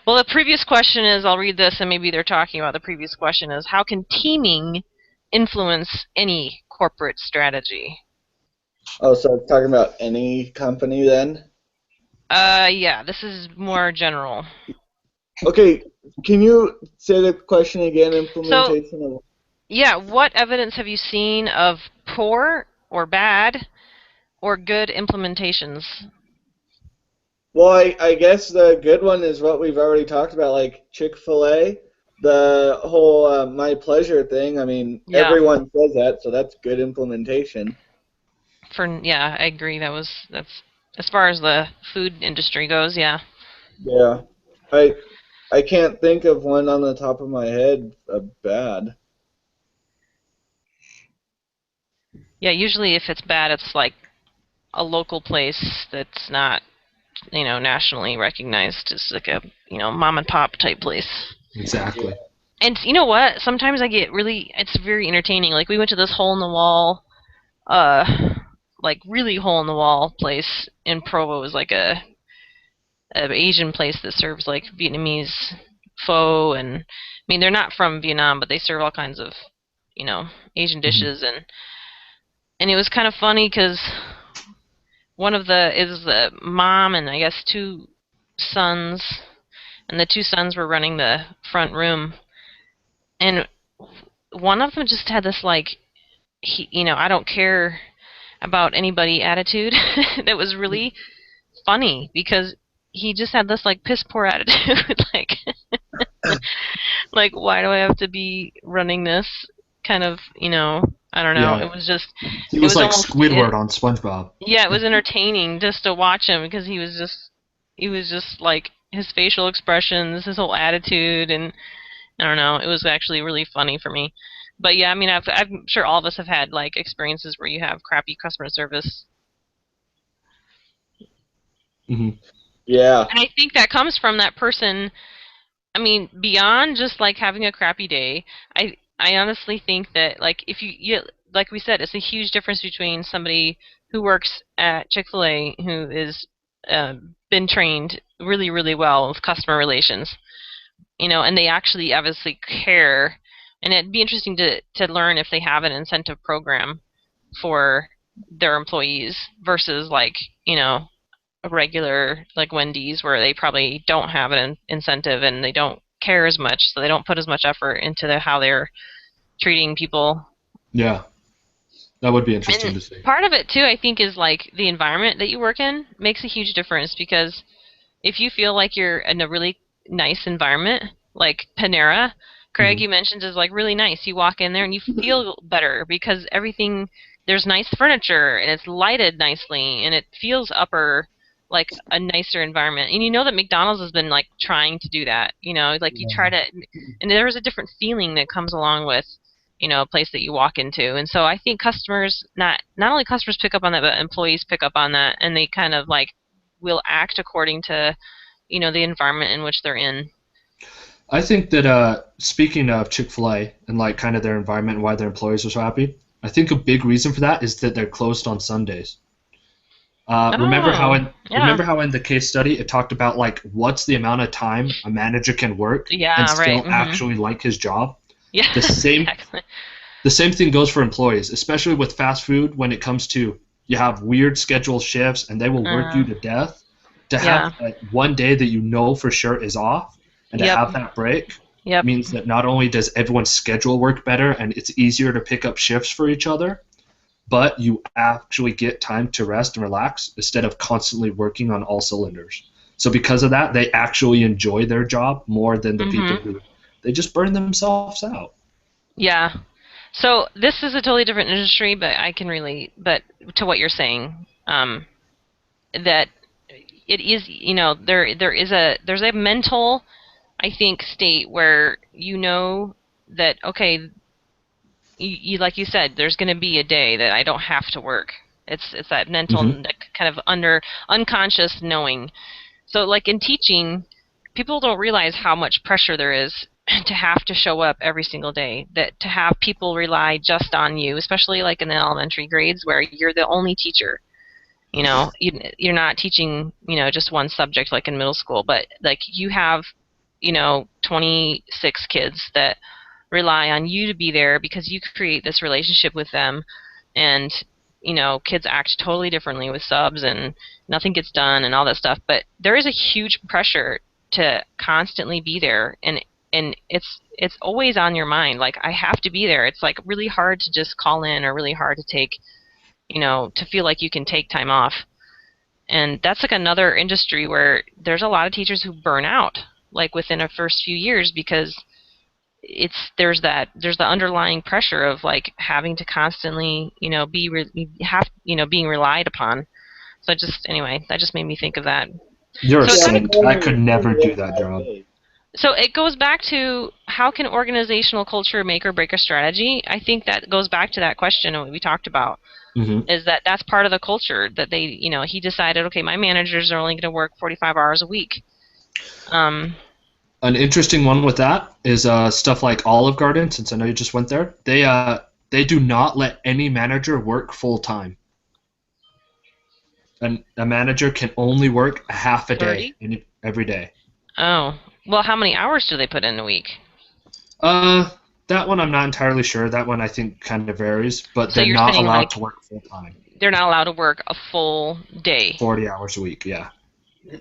Well, the previous question is, I'll read this and maybe they're talking about the previous question is, how can teaming influence any corporate strategy? Oh, so it's talking about any company then? Yeah, this is more general. Okay, can you say the question again? So, Implementation of. yeah, what evidence have you seen of poor or bad or good implementations? Well, I guess the good one is what we've already talked about, like Chick-fil-A, the whole my pleasure thing. I mean, Yeah, everyone says that, so that's good implementation. yeah, I agree. That's as far as the food industry goes. Yeah, Yeah, I I can't think of one on the top of my head bad. yeah. Usually, if it's bad, it's like a local place that's not nationally recognized. It's like a mom and pop type place. Yeah. Exactly. And you know what? Sometimes it's very entertaining. Like we went to this hole in the wall, uh, like really hole in the wall place in Provo. It was like a Asian place that serves like Vietnamese pho, and I mean they're not from Vietnam, but they serve all kinds of you know Asian Mhm. dishes, and it was kind of funny because one of the is the mom and I guess two sons, and the two sons were running the front room, and one of them just had this like I don't care about anybody attitude that was really funny because he just had this like piss poor attitude like why do I have to be running this kind of I don't know, Yeah. it was just He it was was like almost Squidward on SpongeBob. yeah, it was entertaining just to watch him because he was just like his facial expressions, his whole attitude, and I don't know. It was actually really funny for me. But yeah, I mean, I'm sure all of us have had like experiences where you have crappy customer service, Hmm. Yeah. and I think that comes from that person. I mean, beyond just like having a crappy day, I honestly think that like if you like we said, it's a huge difference between somebody who works at Chick-fil-A who is been trained really well with customer relations, and they actually obviously care. And it'd be interesting to learn if they have an incentive program for their employees versus like a regular like Wendy's where they probably don't have an incentive and they don't care as much, so they don't put as much effort into how they're treating people. Yeah, that would be interesting And to see. part of it too, I think, is like the environment that you work in makes a huge difference because if you feel like you're in a really nice environment, like Panera, Craig, Hmm. you mentioned is like really nice. You walk in there and you feel better because everything there's nice furniture and it's lighted nicely and it feels upper like a nicer environment. And you know that McDonald's has been like trying to do that. Like you try to and there's a different feeling that comes along with a place that you walk into. And so I think customers not only customers pick up on that, but employees pick up on that and they kind of like will act according to the environment in which they're in. I think that speaking of Chick-fil-A and like kind of their environment and why their employees are so happy, I think a big reason for that is that they're closed on Sundays. Remember how Oh, in yeah, the case study it talked about like what's the amount of time a manager can work and yeah, right. still actually like his job? Yeah, The same exactly. the same thing goes for employees, especially with fast food when it comes to you have weird schedule shifts and they will work Uh, you to death. To yeah. have one day that you know for sure is off and to Yep. have that break Yep. means that not only does everyone's schedule work better and it's easier to pick up shifts for each other, but you actually get time to rest and relax instead of constantly working on all cylinders. So because of that, they actually enjoy their job more than the people Mhm. who they just burn themselves out. Yeah. So this is a totally different industry, but I can relate. But to what you're saying, that it is, there's a mental, I think, state where that okay, like you said, there's going to be a day that I don't have to work. It's that mental Hmm. that kind of unconscious knowing. So like in teaching, people don't realize how much pressure there is to have to show up every single day. That to have people rely just on you, especially like in the elementary grades where you're the only teacher. You're not teaching just one subject like in middle school, but like you have 26 kids that rely on you to be there because you create this relationship with them, and kids act totally differently with subs and nothing gets done and all that stuff. But there is a huge pressure to constantly be there, and it's always on your mind. Like, I have to be there. It's like really hard to just call in, or really hard to take, to feel like you can take time off. And that's like another industry where there's a lot of teachers who burn out like within the first few years, because there's the underlying pressure of like having to constantly being relied upon. So that just made me think of that. You're a So it kind of saint. I could never do that job. so it goes back to, how can organizational culture make or break a strategy? I think that goes back to that question that we talked about. Mm-hmm. Is that's part of the culture that he decided, okay, my managers are only going to work 45 hours a week. An interesting one with that is stuff like Olive Garden. Since I know you just went there, they do not let any manager work full time. And a manager can only work a half a day every day. Oh, well, how many hours do they put in a week? That one I'm not entirely sure. That one I think kind of varies, but So they're you're not saying, allowed like, to work full time. They're not allowed to work a full day. 40 hours a week, yeah.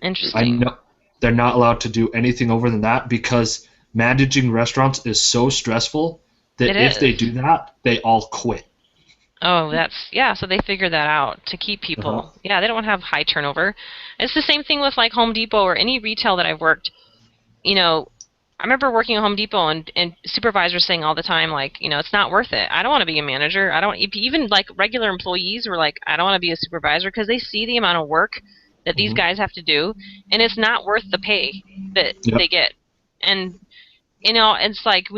Interesting. I know they're not allowed to do anything over than that, because managing restaurants is so stressful that if they do that, they all quit. Oh, so they figured that out to keep people. Uh-huh. Yeah, they don't want to have high turnover. It's the same thing with like Home Depot or any retail that I've worked. I remember working at Home Depot, and supervisors saying all the time, like, it's not worth it. I don't want to be a manager. I don't, even like regular employees were like, I don't want to be a supervisor, because they see the amount of work that these guys have to do, and it's not worth the pay that they get. And it's like,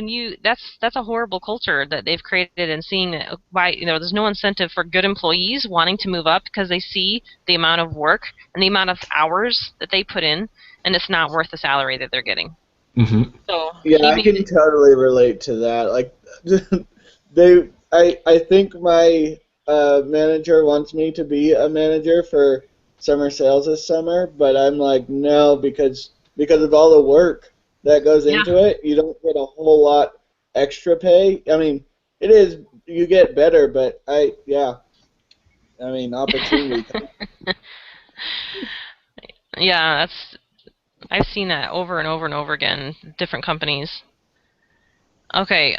that's a horrible culture that they've created, and seeing that why there's no incentive for good employees wanting to move up, because they see the amount of work and the amount of hours that they put in, and it's not worth the salary that they're getting. Mm-hmm. So yeah, I can totally relate to that. Like, I think my manager wants me to be a manager for summer sales this summer, but I'm like, no, because of all the work that goes into it, you don't get a whole lot extra pay. I mean, it is, you get better, but opportunity. Yeah, I've seen that over and over and over again in different companies. Okay,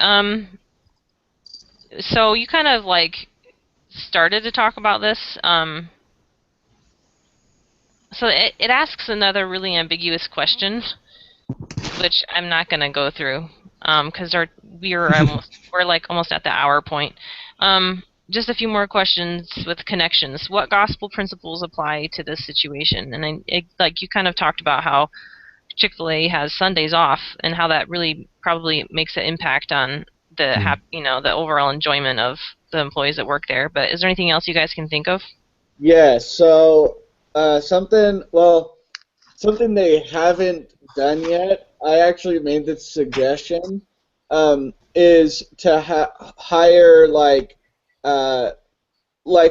so you kind of like started to talk about this. So it asks another really ambiguous question, which I'm not going to go through, because we're like almost at the hour point. Just a few more questions with connections. What gospel principles apply to this situation? And like you kind of talked about how Chick-fil-A has Sundays off, and how that really probably makes an impact on the overall enjoyment of the employees that work there. But is there anything else you guys can think of? Yeah, so something they haven't done yet, I actually made this suggestion, is to hire like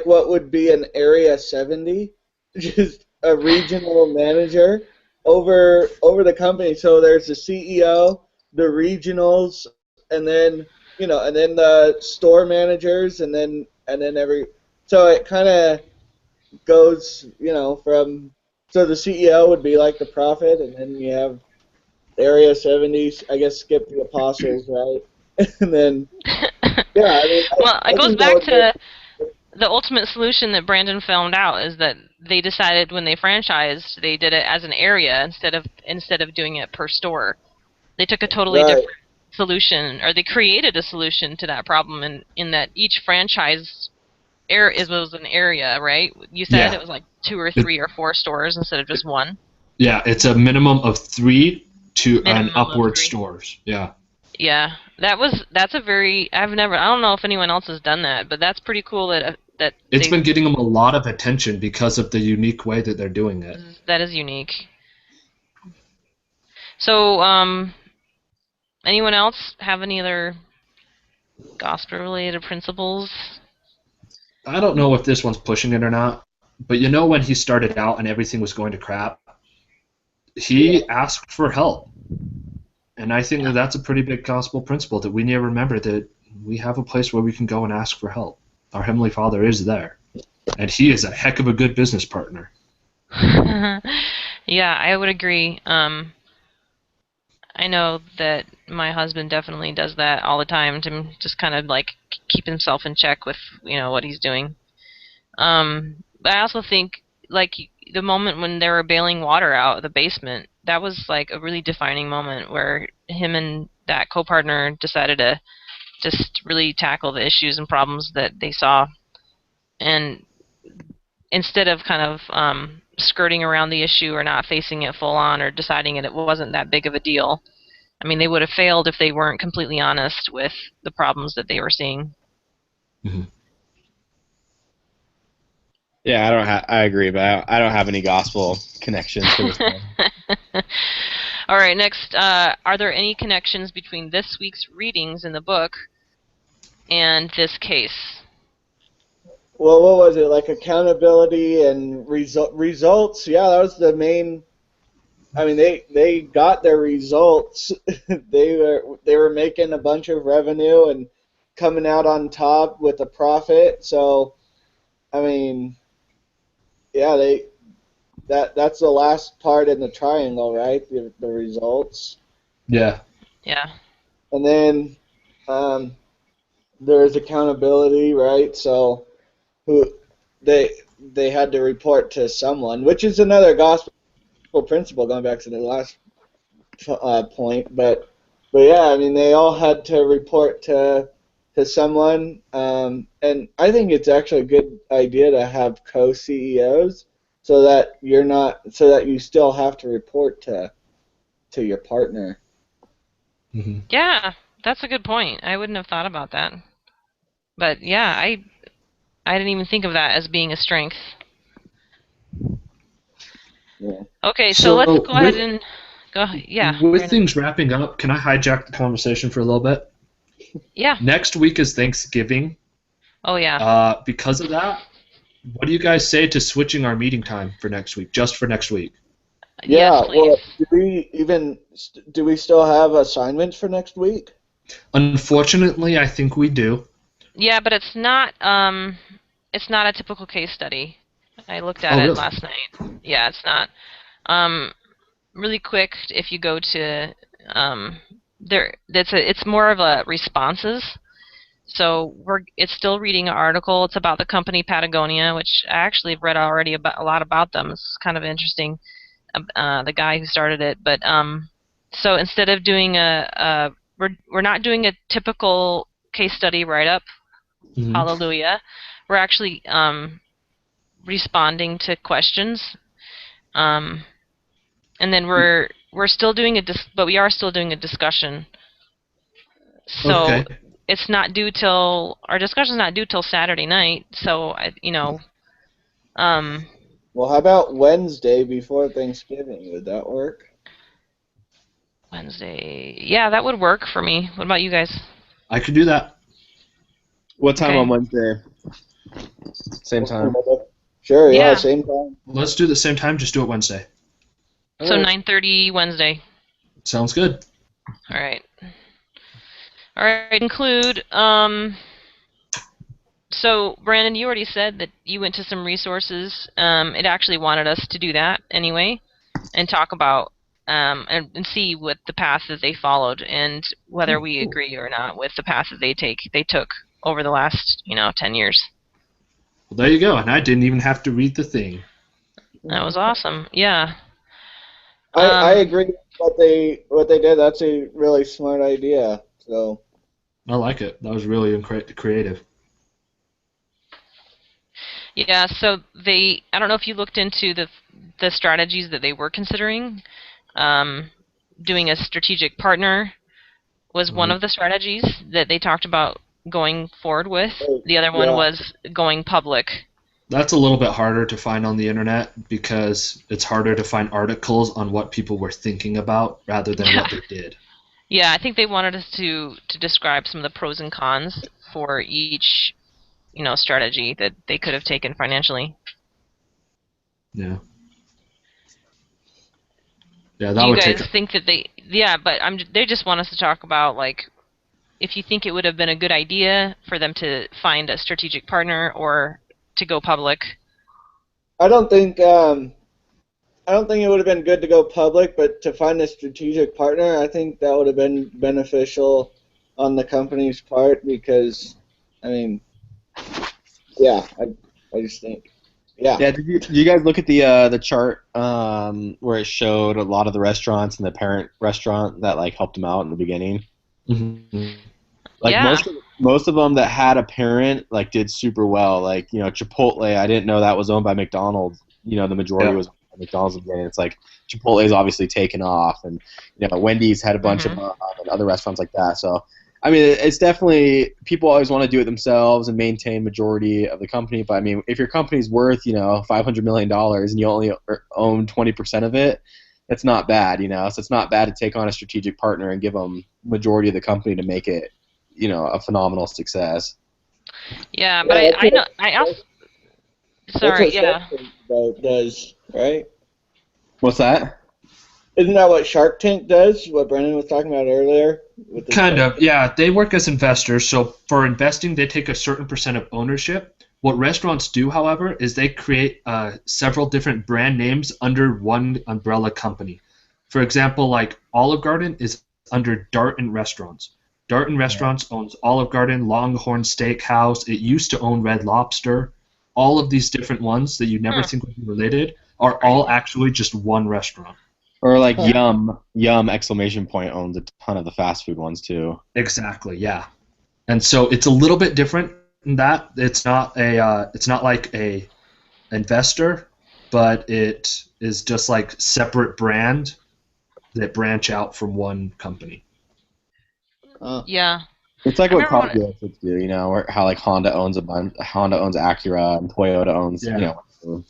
what would be an Area 70, just a regional manager over the company. So there's the CEO, the regionals, and then the store managers, and then so it kind of goes, from, so the CEO would be like the prophet, and then you have Area 70s, I guess, skip the apostles, right? And then, yeah, I mean, Well, it I goes think that back would to the ultimate solution that Brandon found out, is that they decided when they franchised, they did it as an area instead of doing it per store. They took a totally right. different solution, or they created a solution to that problem, in that each franchise was an area, right? You said it was like 2 or 3 or 4 stores instead of just one. Yeah, it's a minimum of 3 to Minimum an upward of 3. stores. Yeah. Yeah, that's a very, I don't know if anyone else has done that, but that's pretty cool that It's been getting them a lot of attention because of the unique way that they're doing it. That is unique. So, anyone else have any other gospel-related principles? I don't know if this one's pushing it or not, but when he started out and everything was going to crap, he asked for help. And I think that's a pretty big gospel principle, that we need to remember that we have a place where we can go and ask for help. Our Heavenly Father is there. And he is a heck of a good business partner. Yeah, I would agree. I know that my husband definitely does that all the time to just kind of like keep himself in check with what he's doing. But I also think like the moment when they were bailing water out of the basement, that was like a really defining moment where him and that co-partner decided to just really tackle the issues and problems that they saw, and instead of kind of skirting around the issue or not facing it full on or deciding it wasn't that big of a deal. I mean, they would have failed if they weren't completely honest with the problems that they were seeing. Mm-hmm. Yeah, I agree, but I don't have any gospel connections to this one. All right, next, are there any connections between this week's readings in the book and this case? Well, what was it, like accountability and results? Yeah, that was the main. I mean, they got their results. they were making a bunch of revenue and coming out on top with a profit. So, I mean, yeah, that's the last part in the triangle, right? The results, Yeah. Yeah. and then there's accountability, right? So who they they had to report to someone, which is another gospel principle going back to the last point. But yeah, I mean they all had to report to someone, and I think it's actually a good idea to have co-CEOs so that you still have to report to your partner. Mm-hmm. Yeah, that's a good point. I wouldn't have thought about that. But yeah, I didn't even think of that as being a strength. Yeah. Okay, so let's So go ahead and go. Yeah, with Brandon. things wrapping up, can I hijack the conversation for a little bit? Yeah. Next week is Thanksgiving. Oh yeah. Because of that, what do you guys say to switching our meeting time for next week, just for next week? Yes, Yeah. please. Well, do we still have assignments for next week? Unfortunately, I think we do. Yeah, but it's not a typical case study. I looked at Oh, it really? last night. Yeah, it's not. Um, really quick, if you go to it's more of a responses. So it's still reading an article. It's about the company Patagonia, which I actually have read already about a lot about them. It's kind of interesting. The guy who started it, but so instead of doing we're not doing a typical case study write up. Mm-hmm. Hallelujah. We're actually responding to questions, um, and then we're still doing but we are still doing a discussion. So Okay. it's not due till our discussion's not due till Saturday night. So um, Well, how about Wednesday before Thanksgiving? Would that work? Wednesday. Yeah, that would work for me. What about you guys? I could do that. What time Okay. on Wednesday? Same time. Sure, yeah, Yeah. same time. Let's do it the same time. Just do it Wednesday. So Alright. 9:30 Wednesday. Sounds good. All right. All right. Include. So Brandon, you already said that you went to some resources. It actually wanted us to do that anyway, and talk about and see what the path that they followed and whether we agree or not with the path that they took over the last 10 years. Well, there you go. And I didn't even have to read the thing. That was awesome. Yeah. I agree with what they did. That's a really smart idea. So I like it. That was really creative. Yeah, so I don't know if you looked into the strategies that they were considering. Um, Doing a strategic partner was one Mm-hmm. of the strategies that they talked about going forward with. oh, The other one yeah. was going public. That's a little bit harder to find on the internet because it's harder to find articles on what people were thinking about rather than what they did. Yeah, I think they wanted us to describe some of the pros and cons for each strategy that they could have taken financially. Yeah. Yeah, Do that you would take. guys think that but they just want us to talk about like if you think it would have been a good idea for them to find a strategic partner or to go public. I don't think it would have been good to go public, but to find a strategic partner, I think that would have been beneficial on the company's part because, I mean, yeah, I just think, yeah. Yeah, did you guys look at the chart where it showed a lot of the restaurants and the parent restaurant that like helped them out in the beginning? Mm-hmm. Like Yeah. most of them that had a parent like did super well. Like Chipotle, I didn't know that was owned by McDonald's. The majority Yeah. was owned by McDonald's in the beginning. It's like Chipotle is obviously taken off, and Wendy's had a bunch of Mhm. them, and other restaurants like that. So I mean, it's definitely people always want to do it themselves and maintain majority of the company. But I mean, if your company's worth $500 million and you only own 20% of it, it's not bad. So it's not bad to take on a strategic partner and give them majority of the company to make it a phenomenal success. Yeah, but Yeah, I know I also that's sorry, what yeah. Shark Tank does, right? What's that? Isn't that what Shark Tank does? What Brennan was talking about earlier with the Kind Shark of, yeah. They work as investors, so for investing, they take a certain percent of ownership. What restaurants do, however, is they create several different brand names under one umbrella company. For example, like Olive Garden is under Darton Restaurants. Darton Restaurants owns Olive Garden, Longhorn Steakhouse. It used to own Red Lobster. All of these different ones that you never Hmm. think would be related are Right. all actually just one restaurant. Or like Yeah. Yum exclamation point owns a ton of the fast food ones too. Exactly, yeah. And so it's a little bit different in that it's not like a investor, but it is just like separate brand that branch out from one company. Yeah. It's like I what remember car when dealerships do, or how like Honda owns a bunch, Honda owns Acura, and Toyota owns, Yeah. so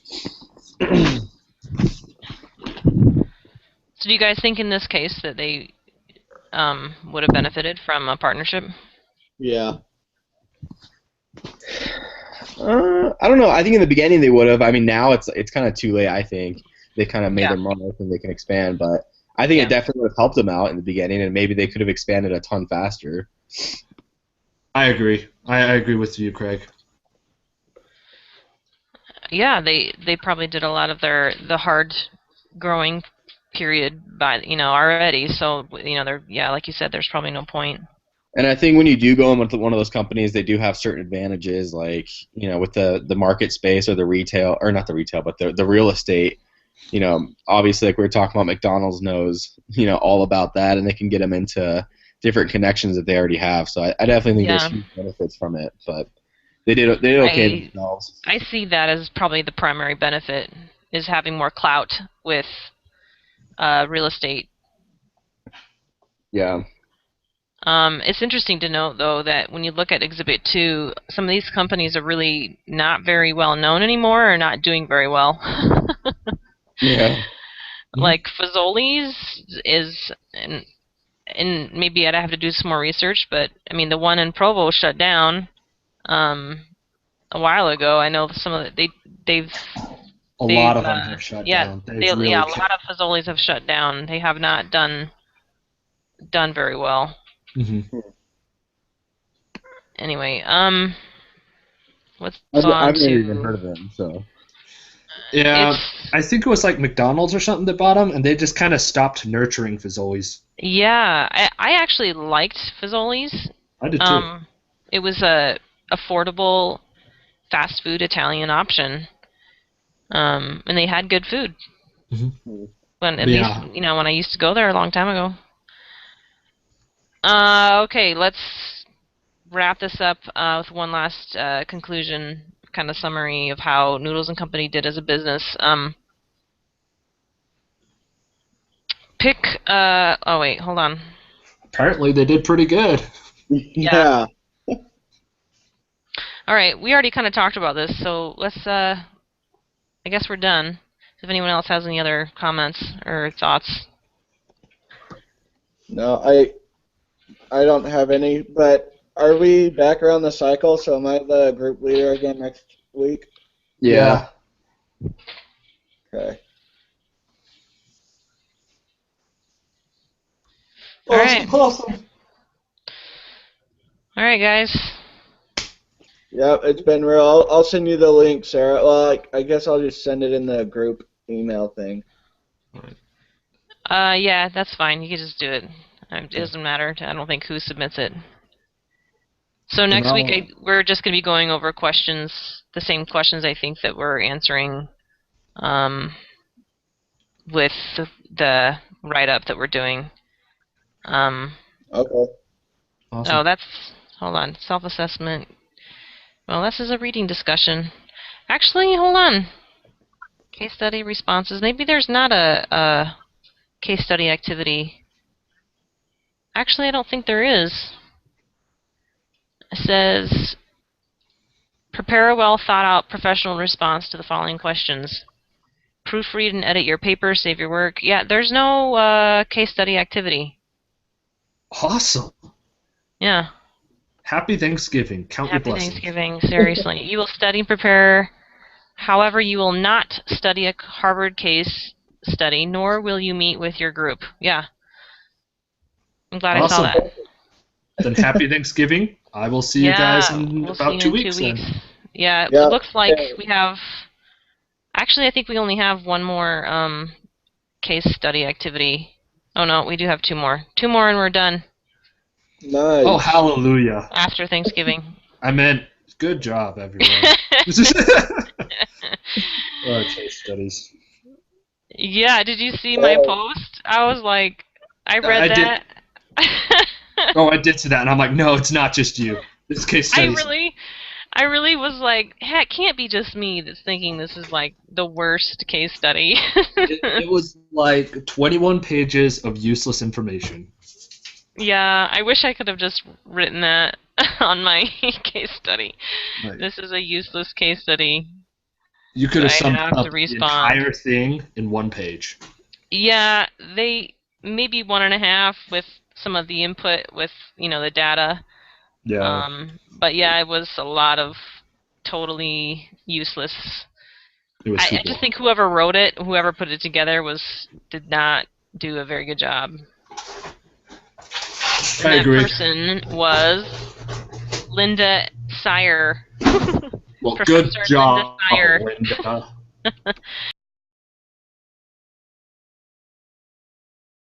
do you guys think in this case that they would have benefited from a partnership? Yeah. I don't know. I think in the beginning they would have. I mean, now it's kind of too late. I think they kind of made Yeah. their mark and they can expand, but I think it Yeah. definitely would have helped them out in the beginning, and maybe they could have expanded a ton faster. I agree. I agree with you, Craig. Yeah, they probably did a lot of the hard growing period by already. So they're like you said, there's probably no point. And I think when you do go in with one of those companies, they do have certain advantages, like with the market space or the retail, or not the retail, but the real estate. Obviously, like we were talking about, McDonald's knows all about that, and they can get them into different connections that they already have. So I definitely think there's Yeah, huge benefits from it, but they did okay I themselves. I see that as probably the primary benefit is having more clout with real estate. Yeah. It's interesting to note, though, that when you look at Exhibit 2, some of these companies are really not very well known anymore or not doing very well. Yeah. Like Fazoli's is, and maybe I'd have to do some more research, but I mean, the one in Provo shut down um, a while ago. I know some of they've A lot they've of them have shut yeah down. they They've yeah really a lot of Fazoli's have shut down. They have not done very well. hmm Anyway, let's I've, move on I've never even to heard of them, so. Yeah, it's I think it was like McDonald's or something that bought them, and they just kind of stopped nurturing Fazoli's. yeah. I actually liked Fazoli's. I did too. Um, it was a affordable fast food Italian option. And they had good food. hmm When at least Yeah, when I used to go there a long time ago. Okay, let's wrap this up with one last conclusion, kind of summary of how Noodles and Company did as a business. Pick. Oh wait, hold on. apparently they did pretty good. Yeah. Yeah. All right, we already kind of talked about this, so let's. I guess we're done. If anyone else has any other comments or thoughts. No, I don't have any, but are we back around the cycle? So am I the group leader again next week? Yeah. Okay. All right. Awesome. All right, guys. Yep, it's been real. I'll send you the link, Sarah. Well, I guess I'll just send it in the group email thing. Yeah, that's fine. You can just do it. It doesn't matter. I don't think who submits it. So next week we're just going to be going over questions, the same questions I think that we're answering with the write-up that we're doing. Okay. Awesome. Oh, hold on, self-assessment. Well, this is a reading discussion. Actually, hold on. Case study responses. Maybe there's not a case study activity. Actually, I don't think there is. It says, prepare a well-thought-out professional response to the following questions. Proofread and edit your paper, save your work. Yeah, there's no case study activity. Awesome. Yeah. Happy Thanksgiving. Count your Happy blessings. Thanksgiving, seriously. You will study and prepare. However, you will not study a Harvard case study, nor will you meet with your group. Yeah. I'm glad I saw Awesome. that. Then happy Thanksgiving. I will see you guys Yeah, in we'll see about you 2 in 2 weeks weeks. then. Yeah, it Yep. looks like we have... Actually, I think we only have one more case study activity. Oh no, we do have 2 more. 2 more and we're done. Nice. Oh, hallelujah. After Thanksgiving. I meant, good job, everyone. Case studies. Yeah, did you see my post? I was like, I read I did. that. Oh, I did see that, and I'm like, no, it's not just you. This case study. I really was like, hey, it can't be just me that's thinking this is like the worst case study. It was like 21 pages of useless information. Yeah, I wish I could have just written that on my case study. Right. This is a useless case study. You could have summed have up to the respond. entire thing in 1 page. Yeah, they maybe 1.5 with some of the input with the data. Yeah. But yeah, it was a lot of totally useless. It was I just think whoever wrote it, whoever put it together, did not do a very good job. And that agree. person was Linda Sire. Well, Professor good job, Linda Sire. Linda.